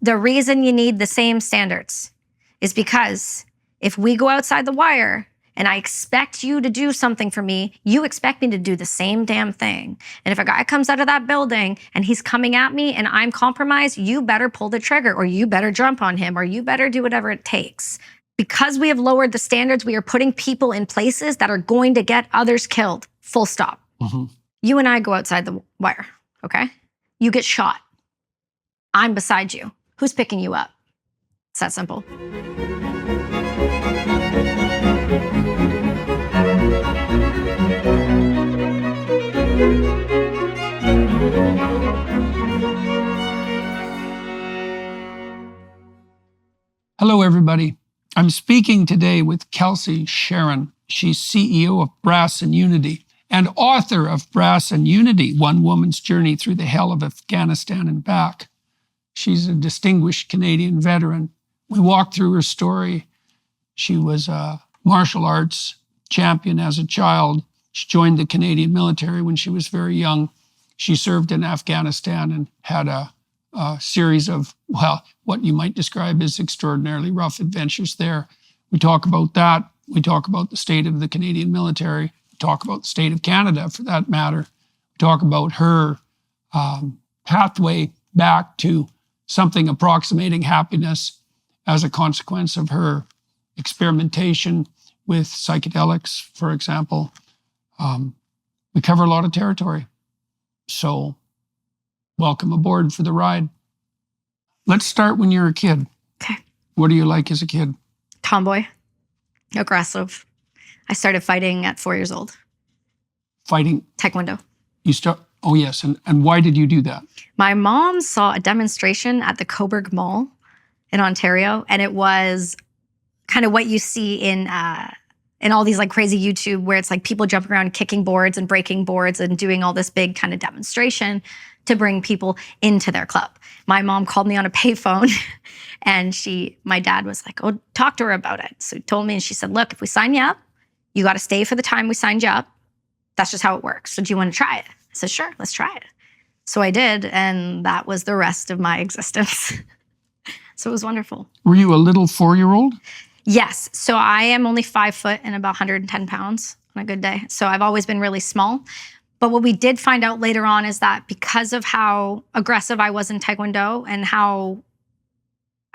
The reason you need the same standards is because if we go outside the wire and I expect you to do something for me, you expect me to do the same damn thing. And if a guy comes out of that building and he's coming at me and I'm compromised, you better pull the trigger, or you better jump on him, or you better do whatever it takes. Because we have lowered the standards, we are putting people in places that are going to get others killed. Full stop. Mm-hmm. You and I go outside the wire, okay? You get shot. I'm beside you. Who's picking you up? It's that simple. Hello, everybody. I'm speaking today with Kelsi Sheren. She's CEO of Brass and Unity and author of Brass and Unity, One Woman's Journey Through the Hell of Afghanistan and Back. She's a distinguished Canadian veteran. We walked through her story. She was a martial arts champion as a child. She joined the Canadian military when she was very young. She served in Afghanistan and had a series of, well, what you might describe as extraordinarily rough adventures there. We talk about that. We talk about the state of the Canadian military. We talk about the state of Canada, for that matter. We talk about her pathway back to something approximating happiness as a consequence of her experimentation with psychedelics, for example. We cover a lot of territory. So welcome aboard for the ride. Let's start when you're a kid. Okay. What are you like as a kid? Tomboy. Aggressive. I started fighting at 4 years old. Fighting? Taekwondo. Oh yes, and why did you do that? My mom saw a demonstration at the Coburg Mall in Ontario, and it was kind of what you see in all these like crazy YouTube, where it's like people jumping around, kicking boards and breaking boards and doing all this big kind of demonstration to bring people into their club. My mom called me on a payphone and my dad was like, oh, talk to her about it. So he told me, and she said, look, if we sign you up, you got to stay for the time we signed you up. That's just how it works. So do you want to try it? I said, sure, let's try it. So I did, and that was the rest of my existence. So it was wonderful. Were you a little 4-year-old? Yes. So I am only 5 foot and about 110 pounds on a good day. So I've always been really small. But what we did find out later on is that because of how aggressive I was in Taekwondo and how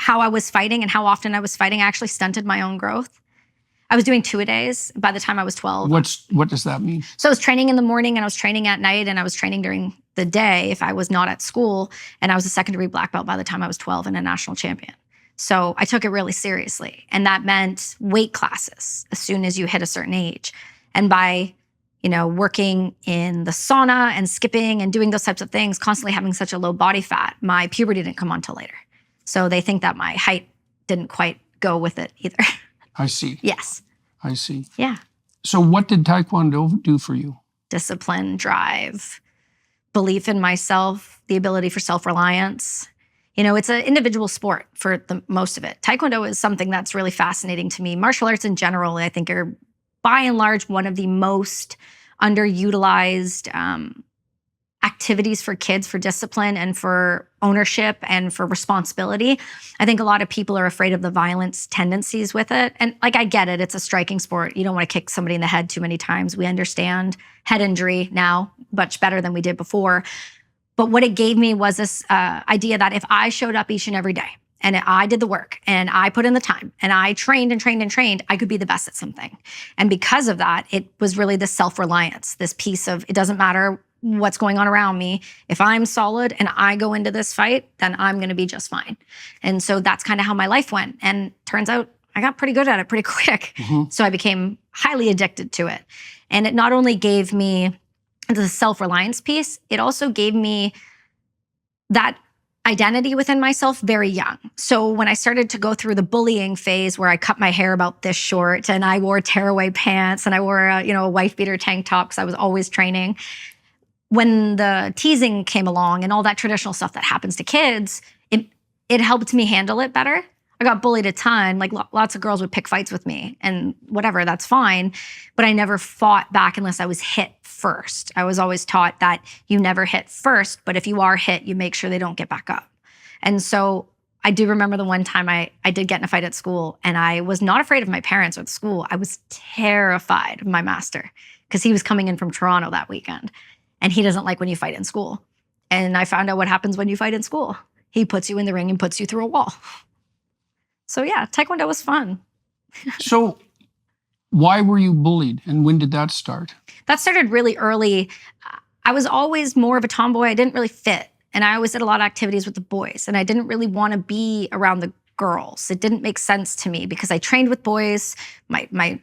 I was fighting and how often I was fighting, I actually stunted my own growth. I was doing 2-a-days by the time I was 12. What does that mean? So I was training in the morning and I was training at night and I was training during the day if I was not at school. And I was a second-degree black belt by the time I was 12 and a national champion. So I took it really seriously. And that meant weight classes as soon as you hit a certain age. And by working in the sauna and skipping and doing those types of things, constantly having such a low body fat, my puberty didn't come on till later. So they think that my height didn't quite go with it either. I see. Yes. I see. Yeah. So what did Taekwondo do for you? Discipline, drive, belief in myself, the ability for self-reliance. It's an individual sport for the most of it. Taekwondo is something that's really fascinating to me. Martial arts in general, I think, are by and large one of the most underutilized activities for kids, for discipline and for ownership and for responsibility. I think a lot of people are afraid of the violence tendencies with it. And I get it. It's a striking sport. You don't want to kick somebody in the head too many times. We understand head injury now much better than we did before. But what it gave me was this idea that if I showed up each and every day and I did the work and I put in the time and I trained and trained and trained, I could be the best at something. And because of that, it was really this self-reliance, this piece of it doesn't matter what's going on around me. If I'm solid and I go into this fight, then I'm going to be just fine. And so that's kind of how my life went. And turns out I got pretty good at it pretty quick. Mm-hmm. So I became highly addicted to it. And it not only gave me the self-reliance piece, it also gave me that identity within myself very young. So when I started to go through the bullying phase where I cut my hair about this short and I wore tearaway pants and I wore a wife beater tank top because I was always training, when the teasing came along and all that traditional stuff that happens to kids, it helped me handle it better. I got bullied a ton. Lots of girls would pick fights with me and whatever, that's fine. But I never fought back unless I was hit first. I was always taught that you never hit first, but if you are hit, you make sure they don't get back up. And so I do remember the one time I did get in a fight at school, and I was not afraid of my parents or the school. I was terrified of my master because he was coming in from Toronto that weekend, and he doesn't like when you fight in school. And I found out what happens when you fight in school. He puts you in the ring and puts you through a wall. So yeah, Taekwondo was fun. So why were you bullied, and when did that start? That started really early. I was always more of a tomboy. I didn't really fit. And I always did a lot of activities with the boys. And I didn't really want to be around the girls. It didn't make sense to me because I trained with boys. My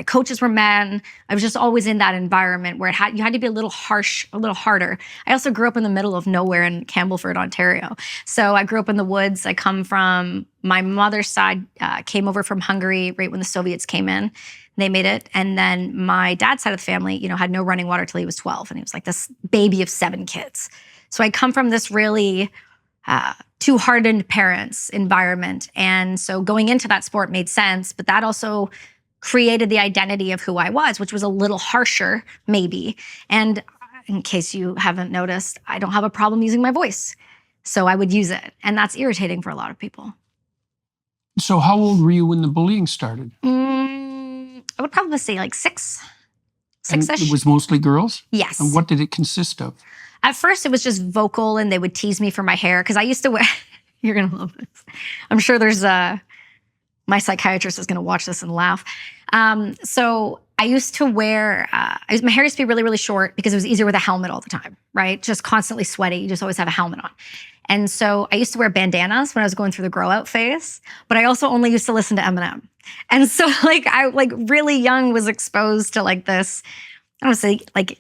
coaches were men. I was just always in that environment where you had to be a little harsh, a little harder. I also grew up in the middle of nowhere in Campbellford, Ontario. So I grew up in the woods. I come from, my mother's side came over from Hungary right when the Soviets came in. They made it. And then my dad's side of the family, had no running water till he was 12. And he was like this baby of 7 kids. So I come from this really two hardened parents environment. And so going into that sport made sense, but that also created the identity of who I was, which was a little harsher, maybe. And in case you haven't noticed, I don't have a problem using my voice. So I would use it. And that's irritating for a lot of people. So how old were you when the bullying started? I would probably say like 6. And 6-ish. it was mostly girls? Yes. And what did it consist of? At first, it was just vocal, and they would tease me for my hair because I used to wear. You're gonna love this. I'm sure there's my psychiatrist is gonna watch this and laugh. So I used to wear. My hair used to be really, really short because it was easier with a helmet all the time, right? Just constantly sweaty. You just always have a helmet on. And so I used to wear bandanas when I was going through the grow out phase, but I also only used to listen to Eminem. And so I really young was exposed to this. I don't want to say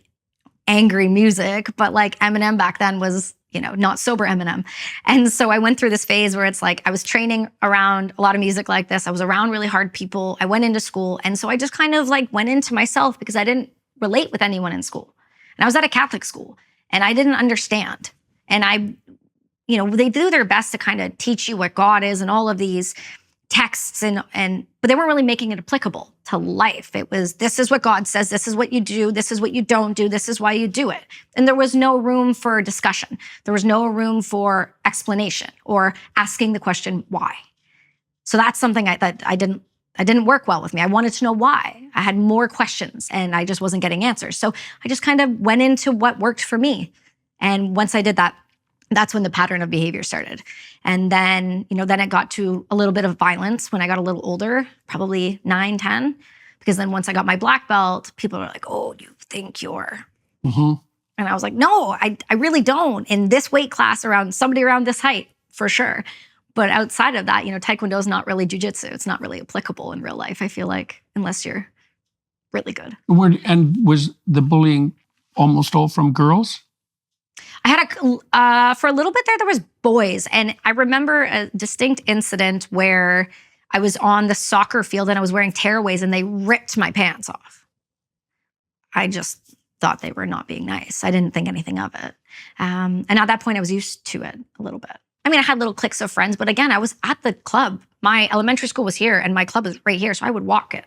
angry music, but Eminem back then was, not sober Eminem. And so I went through this phase where it's I was training around a lot of music like this. I was around really hard people. I went into school. And so I just kind of went into myself because I didn't relate with anyone in school. And I was at a Catholic school and I didn't understand. And they do their best to kind of teach you what God is and all of these texts but they weren't really making it applicable to life. It was, this is what God says, this is what you do, this is what you don't do, this is why you do it. And there was no room for discussion. There was no room for explanation or asking the question, why? So that's something that I didn't work well with me. I wanted to know why. I had more questions and I just wasn't getting answers. So I just kind of went into what worked for me. And once I did that, that's when the pattern of behavior started. And then, then it got to a little bit of violence when I got a little older, probably 9, 10. Because then once I got my black belt, people were like, oh, you think you're... Mm-hmm. And I was like, no, I really don't. In this weight class, around somebody around this height, for sure. But outside of that, Taekwondo is not really jujitsu. It's not really applicable in real life, I feel like, unless you're really good. And was the bullying almost all from girls? I had for a little bit there was boys. And I remember a distinct incident where I was on the soccer field and I was wearing tearaways and they ripped my pants off. I just thought they were not being nice. I didn't think anything of it. And at that point I was used to it a little bit. I mean, I had little cliques of friends, but again, I was at the club. My elementary school was here and my club is right here. So I would walk it.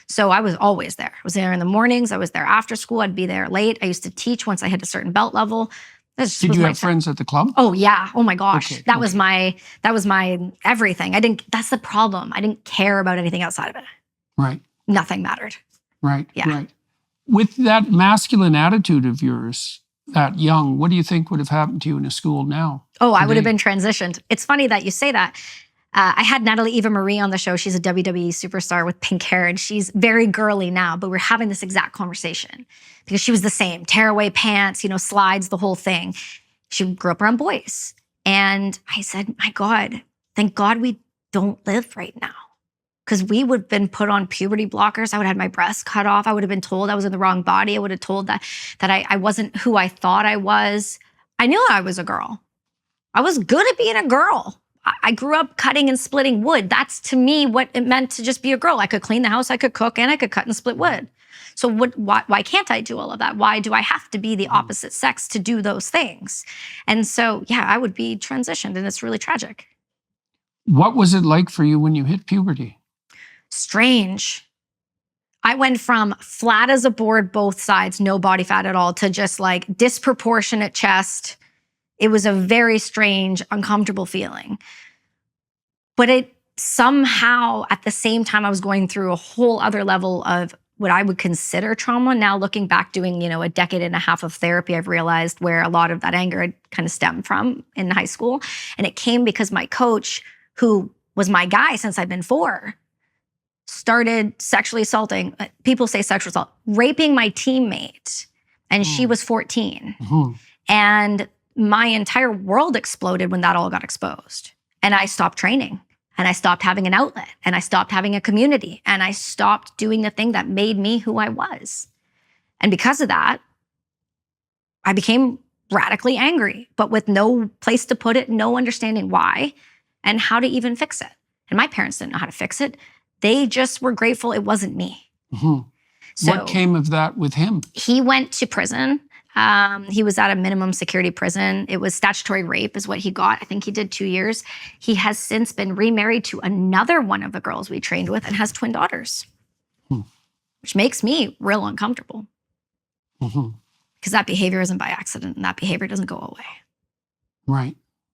So I was always there. I was there in the mornings. I was there after school. I'd be there late. I used to teach once I hit a certain belt level. Did you have friends at the club? Oh yeah. Oh my gosh. Okay, that was my everything. That's the problem. I didn't care about anything outside of it. Right. Nothing mattered. Right. Yeah. Right. With that masculine attitude of yours, that young, what do you think would have happened to you in a school now? Oh, I would have been transitioned. It's funny that you say that. I had Natalie Eva Marie on the show. She's a WWE superstar with pink hair, and she's very girly now, but we're having this exact conversation because she was the same. Tearaway pants, slides, the whole thing. She grew up around boys. And I said, my God, thank God we don't live right now. Because we would have been put on puberty blockers. I would have had my breasts cut off. I would have been told I was in the wrong body. I would have told that I wasn't who I thought I was. I knew I was a girl. I was good at being a girl. I grew up cutting and splitting wood. That's to me what it meant to just be a girl. I could clean the house, I could cook, and I could cut and split wood. So why can't I do all of that? Why do I have to be the opposite sex to do those things? And so, yeah, I would be transitioned, and it's really tragic. What was it like for you when you hit puberty? Strange. I went from flat as a board, both sides, no body fat at all, to just disproportionate chest. It was a very strange, uncomfortable feeling. But it somehow, at the same time, I was going through a whole other level of what I would consider trauma. Now looking back, doing, a decade and a half of therapy, I've realized where a lot of that anger had kind of stemmed from in high school. And it came because my coach, who was my guy since I've been 4, started sexually assaulting, people say sexual assault, raping my teammate. And she was 14. And my entire world exploded when that all got exposed. And I stopped training. And I stopped having an outlet, and I stopped having a community, and I stopped doing the thing that made me who I was. And because of that, I became radically angry, but with no place to put it, no understanding why and how to even fix it. And my parents didn't know how to fix it. They just were grateful it wasn't me. So what came of that with him? He went to prison. He was at a minimum security prison. It was statutory rape is what he got. I think he did 2 years. He has since been remarried to another one of the girls we trained with and has twin daughters, which makes me real uncomfortable because that behavior isn't by accident and that behavior doesn't go away.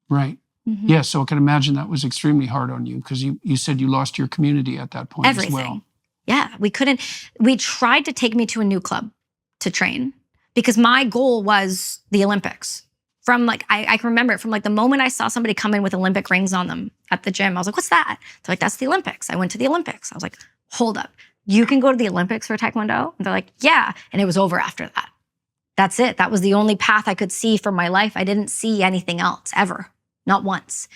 Right. Yeah, so I can imagine that was extremely hard on you because you said you lost your community at that point Everything. as well. Yeah, we tried to take me to a new club to train. Because my goal was the Olympics. From I can remember it from the moment I saw somebody come in with Olympic rings on them at the gym. I was like, what's that? They're like, that's the Olympics. I went to the Olympics. I was like, hold up. You can go to the Olympics for Taekwondo? And they're like, yeah. And it was over after that. That's it. That was the only path I could see for my life. I didn't see anything else ever, not once.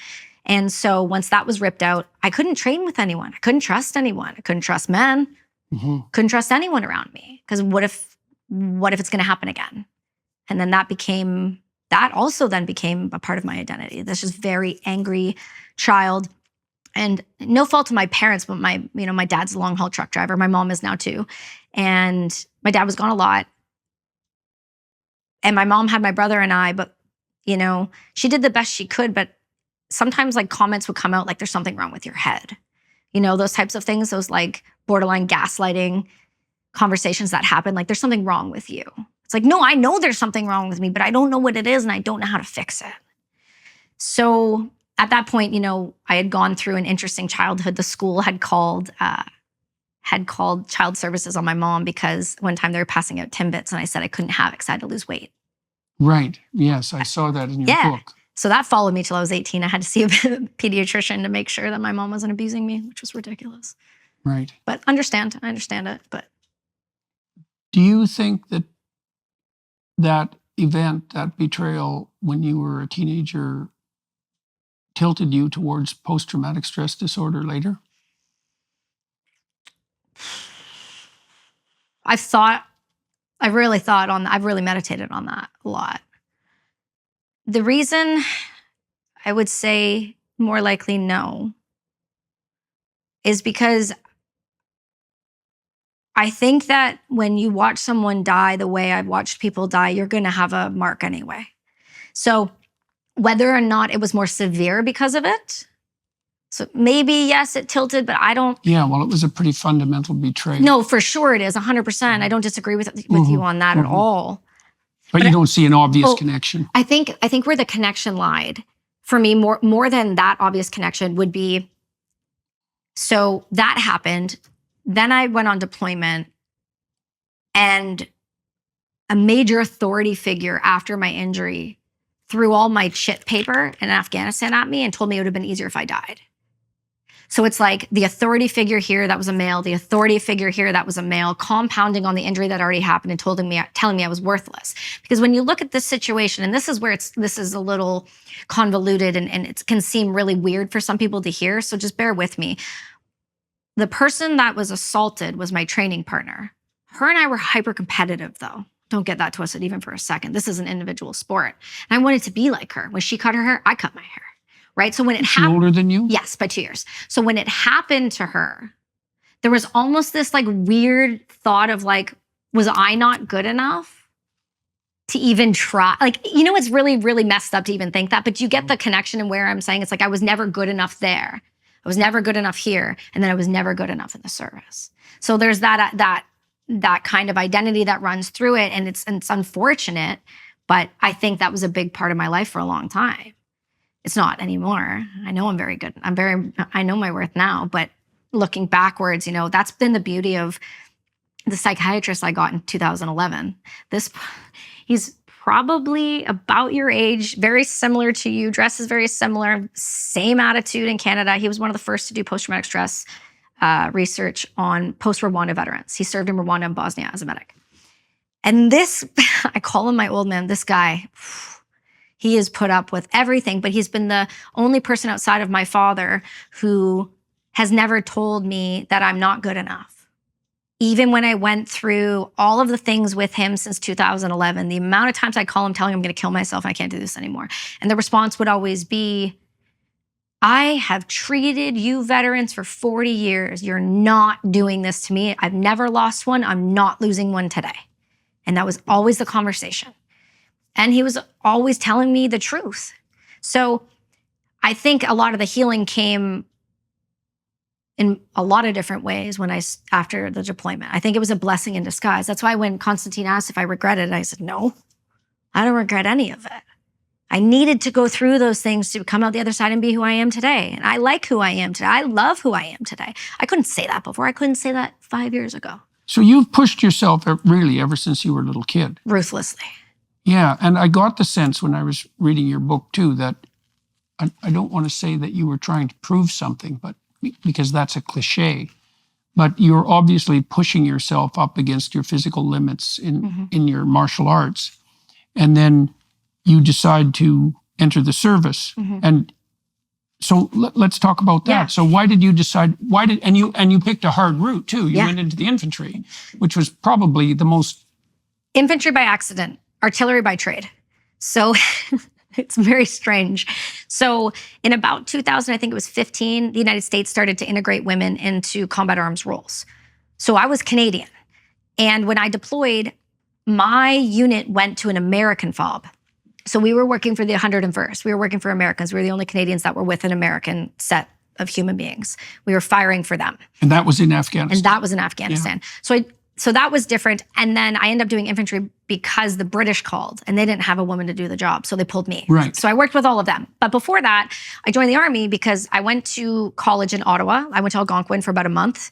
And so once that was ripped out, I couldn't train with anyone. I couldn't trust anyone. I couldn't trust men. Couldn't trust anyone around me. Because what if it's going to happen again? And then that also then became a part of my identity. This just very angry child, and no fault to my parents, but my dad's a long haul truck driver. My mom is now too. And my dad was gone a lot. And my mom had my brother and I, but she did the best she could, but sometimes comments would come out like there's something wrong with your head. Those types of things, those borderline gaslighting conversations that happen, there's something wrong with you. It's no, I know there's something wrong with me, but I don't know what it is and I don't know how to fix it. So at that point, I had gone through an interesting childhood. The school had called child services on my mom because one time they were passing out Timbits and I said I couldn't have it because I had to lose weight. Right. Yes, I saw that in your book. So that followed me till I was 18. I had to see a pediatrician to make sure that my mom wasn't abusing me, which was ridiculous. Right. But I understand it, but. Do you think that event, that betrayal when you were a teenager, tilted you towards post-traumatic stress disorder later? I've really meditated on that a lot. The reason I would say more likely no is because I think that when you watch someone die the way I've watched people die, you're going to have a mark anyway. So whether or not it was more severe because of it, so maybe, yes, it tilted, but I don't. Yeah, well, it was a pretty fundamental betrayal. No, for sure it is, 100%. I don't disagree with you on that at all. But you don't see an obvious connection. I think where the connection lied, for me, more than that obvious connection would be, so that happened. Then I went on deployment, and a major authority figure after my injury threw all my shit paper in Afghanistan at me and told me it would have been easier if I died. So it's the authority figure here, that was a male, the authority figure here, that was a male, compounding on the injury that already happened and telling me I was worthless. Because when you look at this situation, and this is where this is a little convoluted and it can seem really weird for some people to hear, so just bear with me. The person that was assaulted was my training partner. Her and I were hyper competitive though. Don't get that twisted even for a second. This is an individual sport. And I wanted to be like her. When she cut her hair, I cut my hair. Right? So when it happened. Older than you? Yes, by 2 years. So when it happened to her, there was almost this weird thought of was I not good enough to even try? It's really, really messed up to even think that, but you get the connection and where I'm saying it's I was never good enough there. I was never good enough here. And then I was never good enough in the service. So there's that kind of identity that runs through it. And it's unfortunate, but I think that was a big part of my life for a long time. It's not anymore. I know I'm very good. I know my worth now, but looking backwards, that's been the beauty of the psychiatrist I got in 2011. He's probably about your age, very similar to you, dresses very similar, same attitude in Canada. He was one of the first to do post-traumatic stress research on post-Rwanda veterans. He served in Rwanda and Bosnia as a medic. And this, I call him my old man, this guy, he has put up with everything, but he's been the only person outside of my father who has never told me that I'm not good enough. Even when I went through all of the things with him since 2011, the amount of times I call him telling him I'm going to kill myself and I can't do this anymore. And the response would always be, I have treated you veterans for 40 years. You're not doing this to me. I've never lost one. I'm not losing one today. And that was always the conversation. And he was always telling me the truth. So I think a lot of the healing came in a lot of different ways after the deployment. I think it was a blessing in disguise. That's why when Constantine asked if I regretted it, I said, no, I don't regret any of it. I needed to go through those things to come out the other side and be who I am today. And I like who I am today. I love who I am today. I couldn't say that before. I couldn't say that 5 years ago. So you've pushed yourself really ever since you were a little kid. Ruthlessly. Yeah, and I got the sense when I was reading your book too that I don't want to say that you were trying to prove something, but because that's a cliche, but you're obviously pushing yourself up against your physical limits in your martial arts. And then you decide to enter the service. And so let's talk about that. Yeah. So why did you decide, and you picked a hard route too. You went into the infantry, which was probably the most... Infantry by accident, artillery by trade. So it's very strange. So in about 2000, I think it was 15, the United States started to integrate women into combat arms roles. So I was Canadian. And when I deployed, my unit went to an American FOB. So we were working for the 101st. We were working for Americans. We were the only Canadians that were with an American set of human beings. We were firing for them. And that was in Afghanistan. And that was in Afghanistan. Yeah. So that was different. And then I ended up doing infantry because the British called and they didn't have a woman to do the job. So they pulled me. Right. So I worked with all of them. But before that, I joined the Army because I went to college in Ottawa. I went to Algonquin for about a month.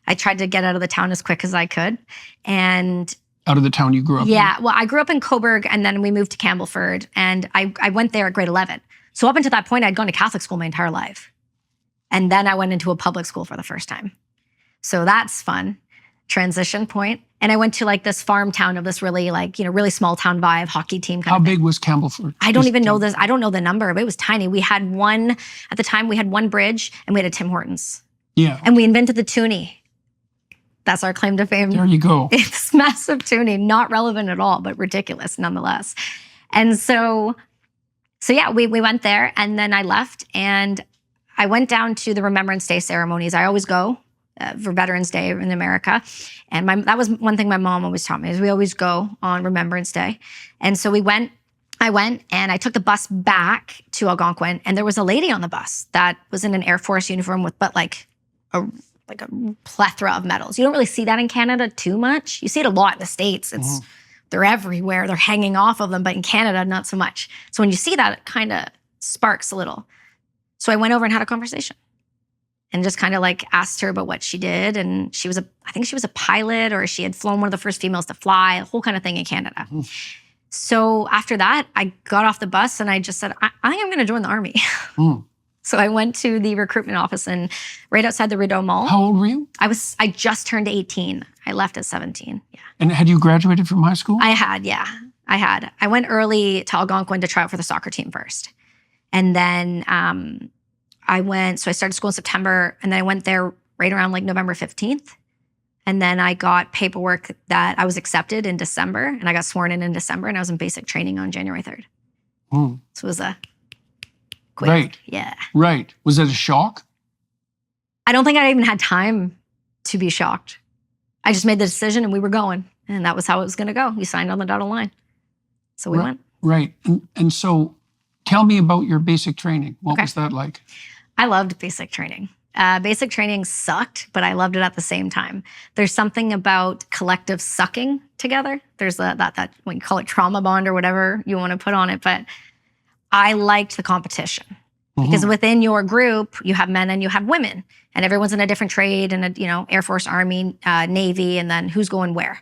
I tried to get out of the town as quick as I could. And out of the town you grew up in? Yeah. Well, I grew up in Cobourg and then we moved to Campbellford and I went there at grade 11. So up until that point, I'd gone to Catholic school my entire life. And then I went into a public school for the first time. So that's fun. Transition point. And I went to like this farm town of this really really small town vibe, hockey team kind How of big thing. Was Campbellford? I don't even know this. I don't know the number, but it was tiny. At the time we had one bridge and we had a Tim Hortons. Yeah. And we invented the toonie. That's our claim to fame. There you go. It's massive toonie, not relevant at all, but ridiculous nonetheless. And so yeah, we went there and then I left and I went down to the Remembrance Day ceremonies. I always go for Veterans Day in America. And that was one thing my mom always taught me is we always go on Remembrance Day. And so I went and I took the bus back to Algonquin and there was a lady on the bus that was in an Air Force uniform with a plethora of medals. You don't really see that in Canada too much. You see it a lot in the States. They're everywhere. They're hanging off of them. But in Canada, not so much. So when you see that, it kind of sparks a little. So I went over and had a conversation and just kind of asked her about what she did. And I think she was a pilot or she had flown one of the first females to fly, the whole kind of thing in Canada. So after that, I got off the bus and I just said, I am going to join the Army. So I went to the recruitment office and right outside the Rideau Mall. How old were you? I just turned 18. I left at 17, yeah. And had you graduated from high school? I had, yeah. I had. I went early to Algonquin to try out for the soccer team first. And then I started school in September and then I went there right around November 15th. And then I got paperwork that I was accepted in December and I got sworn in December and I was in basic training on January 3rd. So it was a quick, right. Yeah. Right. Was it a shock? I don't think I even had time to be shocked. I just made the decision and we were going. And that was how it was going to go. We signed on the dotted line. So we went. Right. And so tell me about your basic training. What was that like? I loved basic training. Basic training sucked, but I loved it at the same time. There's something about collective sucking together. There's that when you call it trauma bond or whatever you want to put on it. But I liked the competition. Because within your group, you have men and you have women, and everyone's in a different trade, and Air Force, Army, Navy, and then who's going where.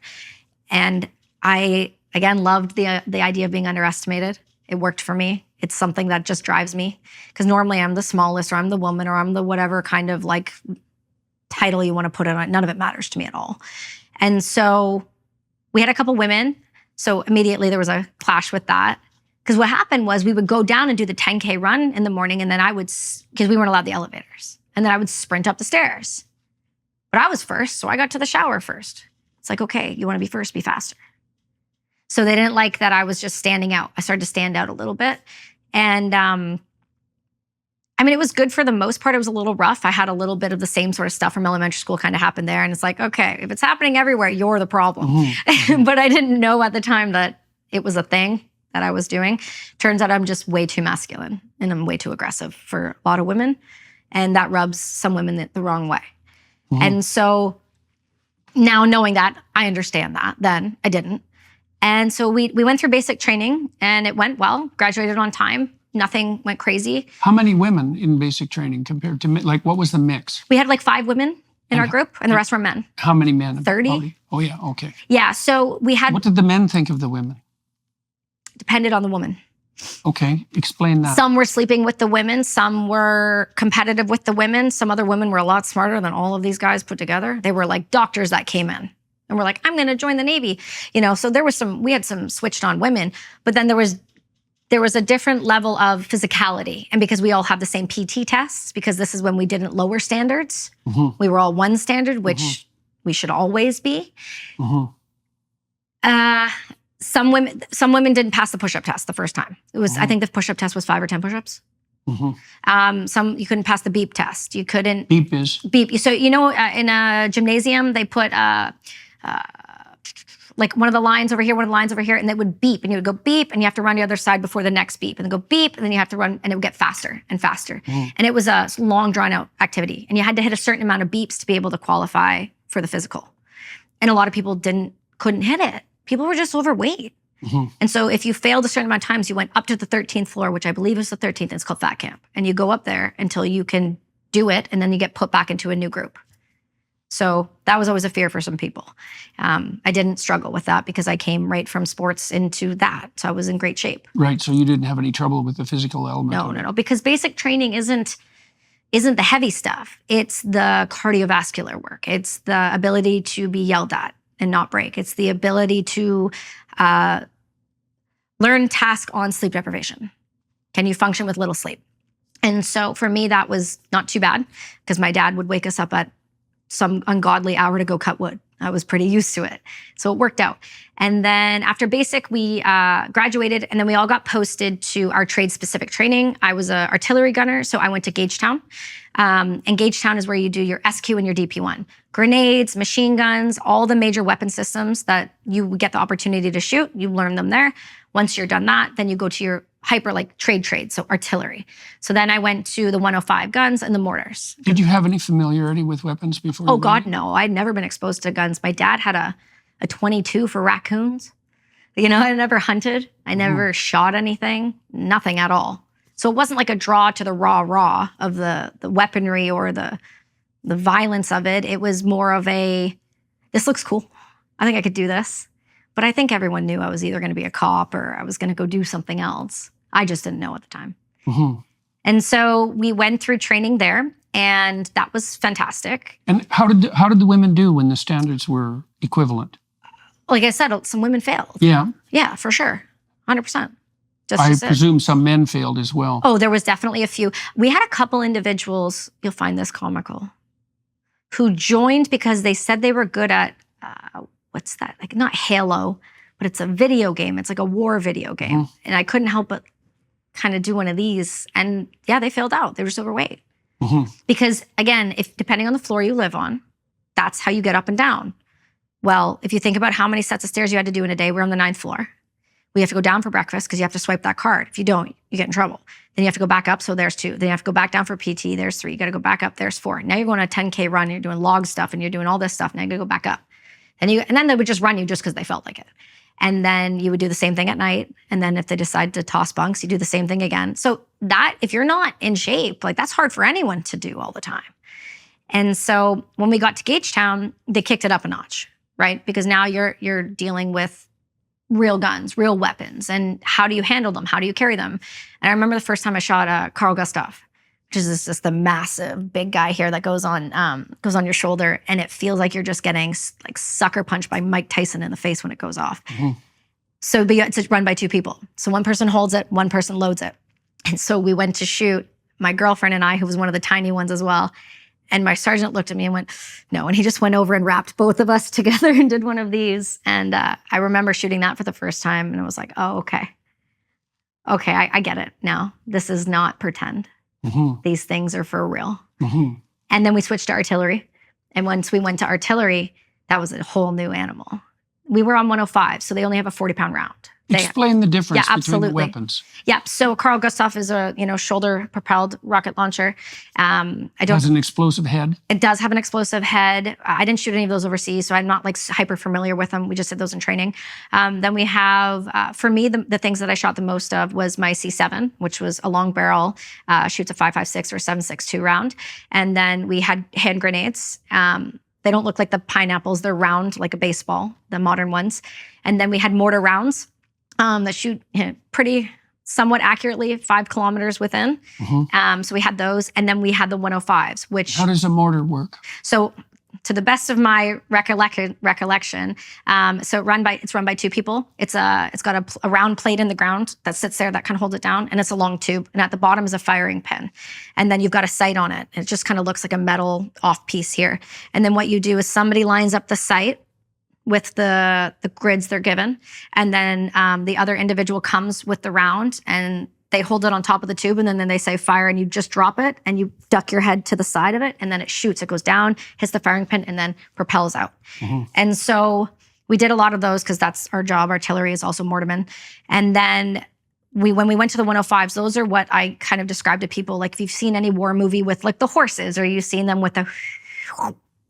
And I again loved the idea of being underestimated. It worked for me. It's something that just drives me, because normally I'm the smallest, or I'm the woman, or I'm the whatever kind of like title you want to put it on. None of it matters to me at all. And so we had a couple women, so immediately there was a clash with that. Because what happened was we would go down and do the 10K run in the morning, and then I would, because we weren't allowed the elevators, and then I would sprint up the stairs. But I was first, so I got to the shower first. It's like, okay, you want to be first, be faster. So they didn't like that I was just standing out. I started to stand out a little bit. And it was good for the most part. It was a little rough. I had a little bit of the same sort of stuff from elementary school kind of happened there. And it's like, okay, if it's happening everywhere, you're the problem. But I didn't know at the time that it was a thing that I was doing. Turns out I'm just way too masculine, and I'm way too aggressive for a lot of women. And that rubs some women the wrong way. And so now knowing that, I understand that. Then I didn't. And so we went through basic training, and it went well, graduated on time. Nothing went crazy. How many women in basic training compared to, like, what was the mix? We had like 5 women in our group, and the rest were men. How many men? 30. Probably. Oh yeah, okay. Yeah, so we had... What did the men think of the women? Depended on the woman. Okay, explain that. Some were sleeping with the women. Some were competitive with the women. Some other women were a lot smarter than all of these guys put together. They were like doctors that came in and were like, I'm going to join the Navy. So we had some switched on women, but then there was a different level of physicality. And because we all have the same PT tests, because this is when we didn't lower standards, we were all one standard, which we should always be. Some women didn't pass the push-up test the first time. It was, I think the push-up test was 5 or 10 push-ups. Some, you couldn't pass the beep test. You couldn't. Beep is? Beep. So, in a gymnasium, they put like one of the lines over here, one of the lines over here, and they would beep, and you would go beep, and you have to run the other side before the next beep, and then go beep, and then you have to run, and it would get faster and faster. And it was a long, drawn-out activity, and you had to hit a certain amount of beeps to be able to qualify for the physical. And a lot of people couldn't hit it. People were just overweight. And so if you failed a certain amount of times, you went up to the 13th floor, which I believe is the 13th, and it's called Fat Camp. And you go up there until you can do it, and then you get put back into a new group. So that was always a fear for some people. I didn't struggle with that because I came right from sports into that. So I was in great shape. Right, so you didn't have any trouble with the physical element? No, because basic training isn't the heavy stuff. It's the cardiovascular work. It's the ability to be yelled at and not break. It's the ability to learn task on sleep deprivation. Can you function with little sleep? And so for me, that was not too bad, because my dad would wake us up at some ungodly hour to go cut wood. I was pretty used to it. So it worked out. And then after basic, we graduated, and then we all got posted to our trade-specific training. I was an artillery gunner, so I went to Gagetown. And Gagetown is where you do your SQ and your DP1. Grenades, machine guns, all the major weapon systems that you get the opportunity to shoot, you learn them there. Once you're done that, then you go to your hyper trade, so artillery. So then I went to the 105 guns and the mortars. Did you have any familiarity with weapons before? Oh God, no. I'd never been exposed to guns. My dad had a 22 for raccoons. I never hunted. I never shot anything, nothing at all. So it wasn't like a draw to the raw of the weaponry or the violence of it. It was more of this looks cool. I think I could do this. But I think everyone knew I was either going to be a cop or I was going to go do something else. I just didn't know at the time. And so we went through training there, and that was fantastic. And how did the women do when the standards were equivalent? Like I said, some women failed. Yeah. Yeah, for sure. 100%. I presume some men failed as well. Oh, there was definitely a few. We had a couple individuals, you'll find this comical, who joined because they said they were good at, what's that? Like, not Halo, but it's a video game. It's like a war video game. And I couldn't help but kind of do one of these. And yeah, they failed out. They were just overweight. Because again, depending on the floor you live on, that's how you get up and down. Well, if you think about how many sets of stairs you had to do in a day, we're on the 9th floor. We have to go down for breakfast because you have to swipe that card. If you don't, you get in trouble. Then you have to go back up, so there's 2. Then you have to go back down for PT, there's 3. You got to go back up, there's 4. Now you're going on a 10K run, and you're doing log stuff, and you're doing all this stuff. Now you got to go back up. And then they would just run you just because they felt like it. And then you would do the same thing at night. And then if they decide to toss bunks, you do the same thing again. So that, if you're not in shape, like that's hard for anyone to do all the time. And so when we got to Gagetown, they kicked it up a notch, right? Because now you're dealing with real guns, real weapons. And how do you handle them? How do you carry them? And I remember the first time I shot Carl Gustav, which is just the massive big guy here that goes on your shoulder, and it feels like you're just getting like sucker punched by Mike Tyson in the face when it goes off. So it's run by two people. So one person holds it, one person loads it. And so we went to shoot, my girlfriend and I, who was one of the tiny ones as well. And my sergeant looked at me and went, no. And he just went over and wrapped both of us together and did one of these. And I remember shooting that for the first time. And I was like, oh, okay. Okay, I get it now. This is not pretend. These things are for real. And then we switched to artillery. And once we went to artillery, that was a whole new animal. We were on 105, so they only have a 40-pound round. Explain the difference between the weapons. Yeah, so Carl Gustav is a shoulder-propelled rocket launcher. It has an explosive head. It does have an explosive head. I didn't shoot any of those overseas, so I'm not like hyper familiar with them. We just did those in training. Then we have, for me, the things that I shot the most of was my C7, which was a long barrel, shoots a 5.56 or 7.62 round. And then we had hand grenades. They don't look like the pineapples. They're round like a baseball, the modern ones. And then we had mortar rounds that shoot pretty somewhat accurately 5 kilometers within. So we had those. And then we had the 105s, which... How does a mortar work? So to the best of my recollection, so it's run by two people. It's got a round plate in the ground that sits there that kind of holds it down, and it's a long tube. And at the bottom is a firing pin. And then you've got a sight on it. It just kind of looks like a metal off piece here. And then what you do is somebody lines up the sight with the grids they're given. And then the other individual comes with the round and they hold it on top of the tube, and then they say fire, and you just drop it and you duck your head to the side of it, and then it shoots. It goes down, hits the firing pin, and then propels out. And so we did a lot of those because that's our job. Artillery is also mortarman. And then when we went to the 105s, those are what I kind of describe to people. Like if you've seen any war movie with like the horses, or you've seen them with the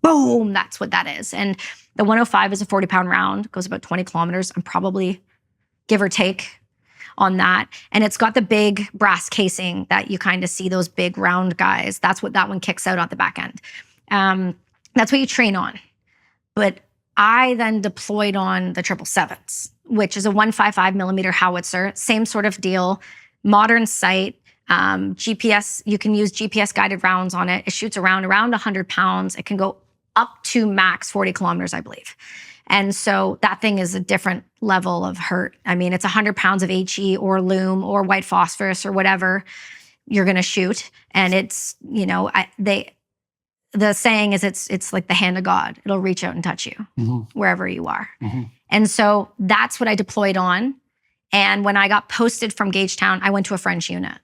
boom, that's what that is. And the 105 is a 40-pound round, goes about 20 kilometers. I'm probably, give or take, on that. And it's got the big brass casing that you kind of see, those big round guys. That's what that one kicks out at the back end. That's what you train on. But I then deployed on the 777s, which is a 155 millimeter howitzer, same sort of deal, modern sight, GPS, you can use GPS guided rounds on it. It shoots around 100 pounds. It can go up to max 40 kilometers, I believe. And so that thing is a different level of hurt. I mean, it's 100 pounds of HE or loom or white phosphorus or whatever you're going to shoot. And it's, the saying is it's like the hand of God. It'll reach out and touch you wherever you are. And so that's what I deployed on. And when I got posted from Gagetown, I went to a French unit.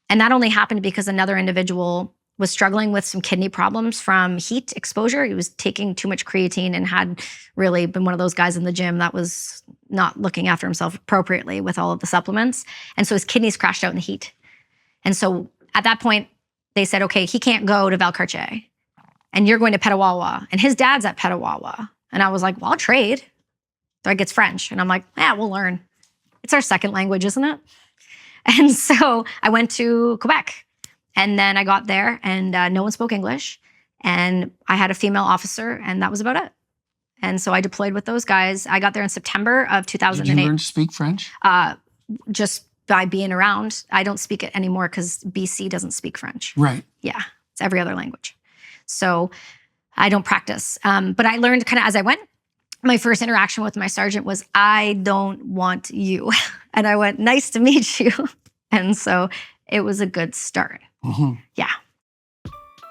And that only happened because another individual was struggling with some kidney problems from heat exposure. He was taking too much creatine and had really been one of those guys in the gym that was not looking after himself appropriately with all of the supplements. And so his kidneys crashed out in the heat. And so at that point, they said, okay, he can't go to Valcartier and you're going to Petawawa. And his dad's at Petawawa. And I was like, well, I'll trade. So I gets French. And I'm like, yeah, we'll learn. It's our second language, isn't it? And so I went to Quebec. And then I got there and no one spoke English. And I had a female officer and that was about it. And so I deployed with those guys. I got there in September of 2008. Did you learn to speak French? Just by being around. I don't speak it anymore because BC doesn't speak French. Right. Yeah, it's every other language. So I don't practice. But I learned kind of as I went. My first interaction with my sergeant was, I don't want you. And I went, nice to meet you. And so it was a good start. Yeah.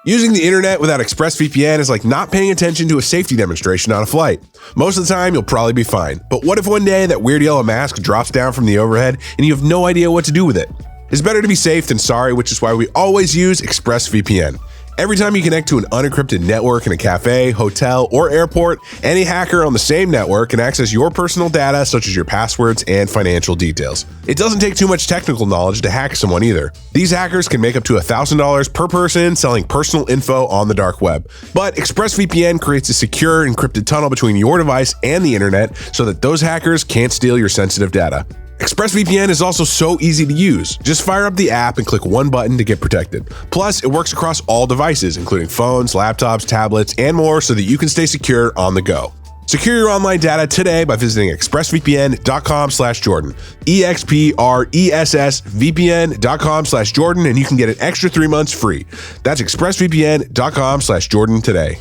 Using the internet without ExpressVPN is like not paying attention to a safety demonstration on a flight. Most of the time, you'll probably be fine. But what if one day that weird yellow mask drops down from the overhead and you have no idea what to do with it? It's better to be safe than sorry, which is why we always use ExpressVPN. Every time you connect to an unencrypted network in a cafe, hotel, or airport, any hacker on the same network can access your personal data, such as your passwords and financial details. It doesn't take too much technical knowledge to hack someone either. These hackers can make up to $1,000 per person selling personal info on the dark web. But ExpressVPN creates a secure, encrypted tunnel between your device and the internet so that those hackers can't steal your sensitive data. ExpressVPN is also so easy to use. Just fire up the app and click one button to get protected. Plus, it works across all devices, including phones, laptops, tablets, and more, so that you can stay secure on the go. Secure your online data today by visiting expressvpn.com/Jordan. EXPRESSVPN.com/Jordan, and you can get an extra 3 months free. That's expressvpn.com/Jordan today.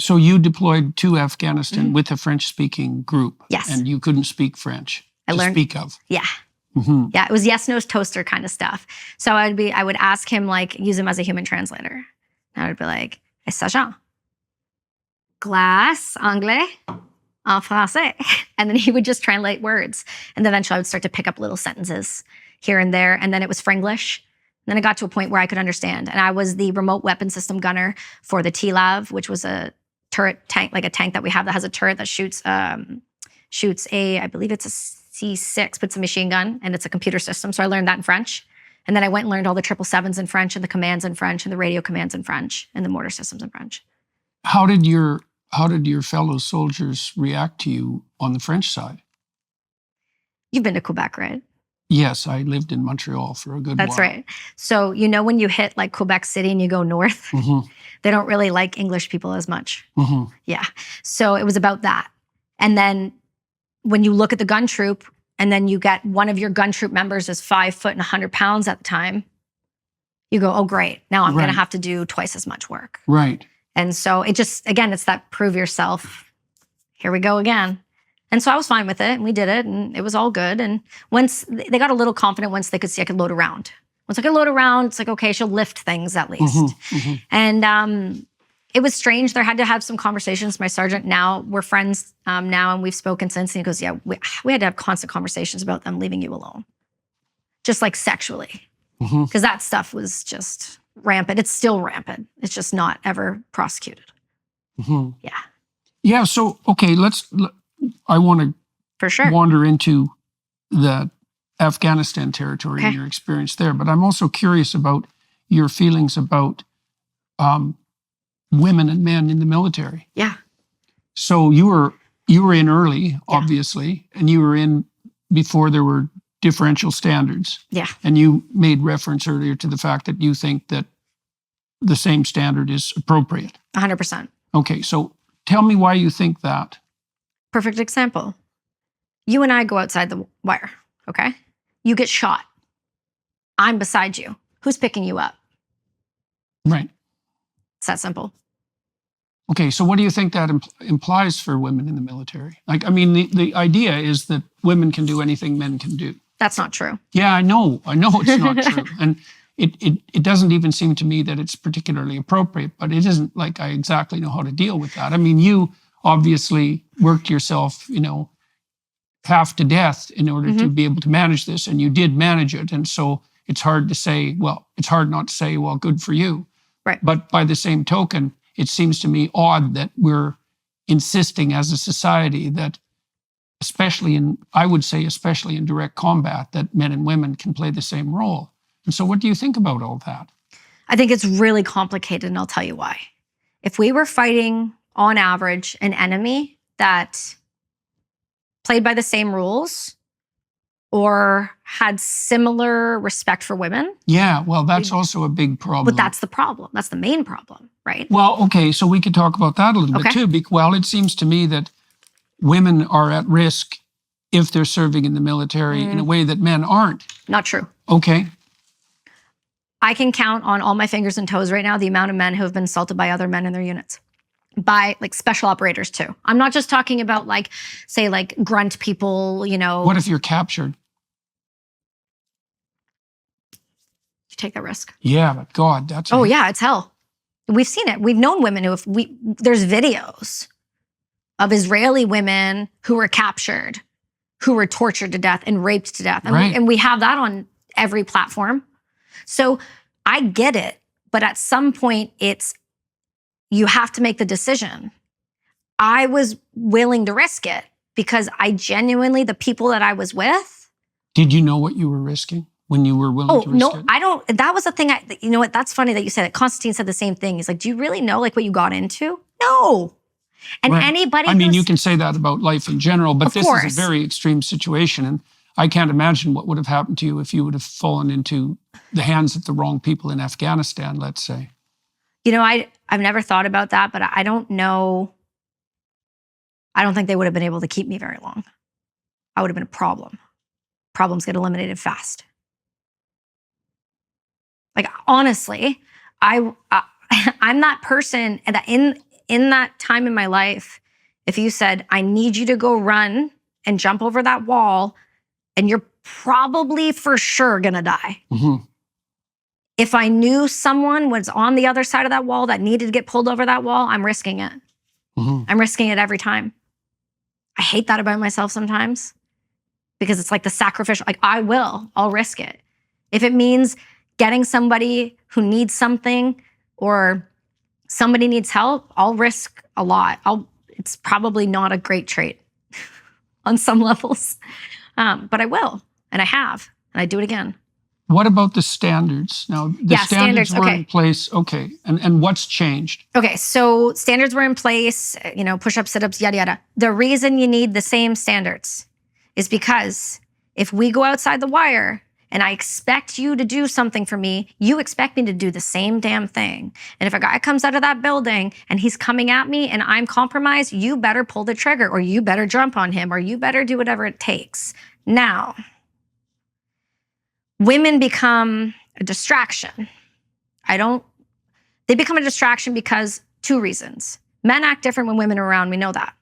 So you deployed to Afghanistan with a French-speaking group. Yes. And you couldn't speak French I learned, speak of. Yeah. Yeah, it was yes, no, toaster kind of stuff. So I would ask him, like, use him as a human translator. And I would be like, Sajan, glace, anglais, en français. And then he would just translate words. And then eventually I would start to pick up little sentences here and there. And then it was Franglish. And then it got to a point where I could understand. And I was the remote weapon system gunner for the TLAV, which was a turret tank, like a tank that we have that has a turret that shoots I believe it's a C6, but it's a machine gun and it's a computer system. So I learned that in French. And then I went and learned all the 777s in French and the commands in French and the radio commands in French and the mortar systems in French. How did your fellow soldiers react to you on the French side? You've been to Quebec, right? Yes, I lived in Montreal for a good while. That's right. So, when you hit like Quebec City and you go north, they don't really like English people as much. Yeah. So it was about that. And then when you look at the gun troop and then you get one of your gun troop members is 5 foot and 100 pounds at the time, you go, oh, great. Now I'm going to have to do twice as much work. Right. And so it just, again, it's that prove yourself. Here we go again. And so I was fine with it, and we did it, and it was all good. And once they got a little confident, once they could see I could load around. Once I could load around, it's like, okay, she'll lift things at least. And it was strange. There had to have some conversations. My sergeant now, we're friends now, and we've spoken since. And he goes, yeah, we had to have constant conversations about them leaving you alone. Just like sexually. Because that stuff was just rampant. It's still rampant. It's just not ever prosecuted. Yeah. Yeah, so, okay, I want to for sure wander into the Afghanistan territory and your experience there, but I'm also curious about your feelings about women and men in the military. Yeah. So you were in early, obviously, and you were in before there were differential standards. Yeah. And you made reference earlier to the fact that you think that the same standard is appropriate. 100%. Okay, so tell me why you think that. Perfect example. You and I go outside the wire, okay? You get shot. I'm beside you. Who's picking you up? Right. It's that simple. Okay, so what do you think that implies for women in the military? Like, I mean, the idea is that women can do anything men can do. That's not true. Yeah, I know it's not true. And it doesn't even seem to me that it's particularly appropriate, but it isn't like I exactly know how to deal with that. I mean, you obviously worked yourself, half to death in order to be able to manage this, and you did manage it. And so it's hard not to say, well, good for you. Right. But by the same token, it seems to me odd that we're insisting as a society that, especially in direct combat, that men and women can play the same role. And so what do you think about all that? I think it's really complicated, and I'll tell you why. If we were fighting, on average, an enemy that played by the same rules or had similar respect for women. Yeah, well, that's also a big problem. But that's the problem. That's the main problem, right? Well, okay, so we could talk about that a little bit too. Well, it seems to me that women are at risk if they're serving in the military in a way that men aren't. Not true. Okay. I can count on all my fingers and toes right now the amount of men who have been assaulted by other men in their units. By like special operators too. I'm not just talking about like, say like grunt people, What if you're captured? You take that risk. Yeah, but God, that's... Oh yeah, it's hell. We've seen it. We've known women there's videos of Israeli women who were captured, who were tortured to death and raped to death. And, right. and we have that on every platform. So I get it, but at some point you have to make the decision. I was willing to risk it because I genuinely, the people that I was with. Did you know what you were risking when you were willing to risk it? I don't. That was the thing. You know what? That's funny that you said it. Constantine said the same thing. He's like, do you really know like what you got into? No. And Right. anybody. I mean, you can say that about life in general, but this course. is a very extreme situation. And I can't imagine what would have happened to you if you would have fallen into the hands of the wrong people in Afghanistan, let's say. You know, I've never thought about that, but I don't know. I don't think they would have been able to keep me very long. I would have been a problem. Problems get eliminated fast. Like, honestly, I'm that person that in that time in my life, if you said, I need you to go run and jump over that wall, and you're probably for sure gonna die. Mm-hmm. If I knew someone was on the other side of that wall that needed to get pulled over that wall, I'm risking it. Mm-hmm. I'm risking it every time. I hate that about myself sometimes because it's like the sacrificial, like I'll risk it. If it means getting somebody who needs something or somebody needs help, I'll risk a lot. It's probably not a great trait on some levels, but I will, and I have, and I do it again. What about the standards? Now, the standards were in place. Okay. And what's changed? Okay. So standards were in place, push-ups, sit-ups, yada, yada. The reason you need the same standards is because if we go outside the wire and I expect you to do something for me, you expect me to do the same damn thing. And if a guy comes out of that building and he's coming at me and I'm compromised, you better pull the trigger or you better jump on him or you better do whatever it takes. Now, women become a distraction. They become a distraction because two reasons. Men act different when women are around. We know that.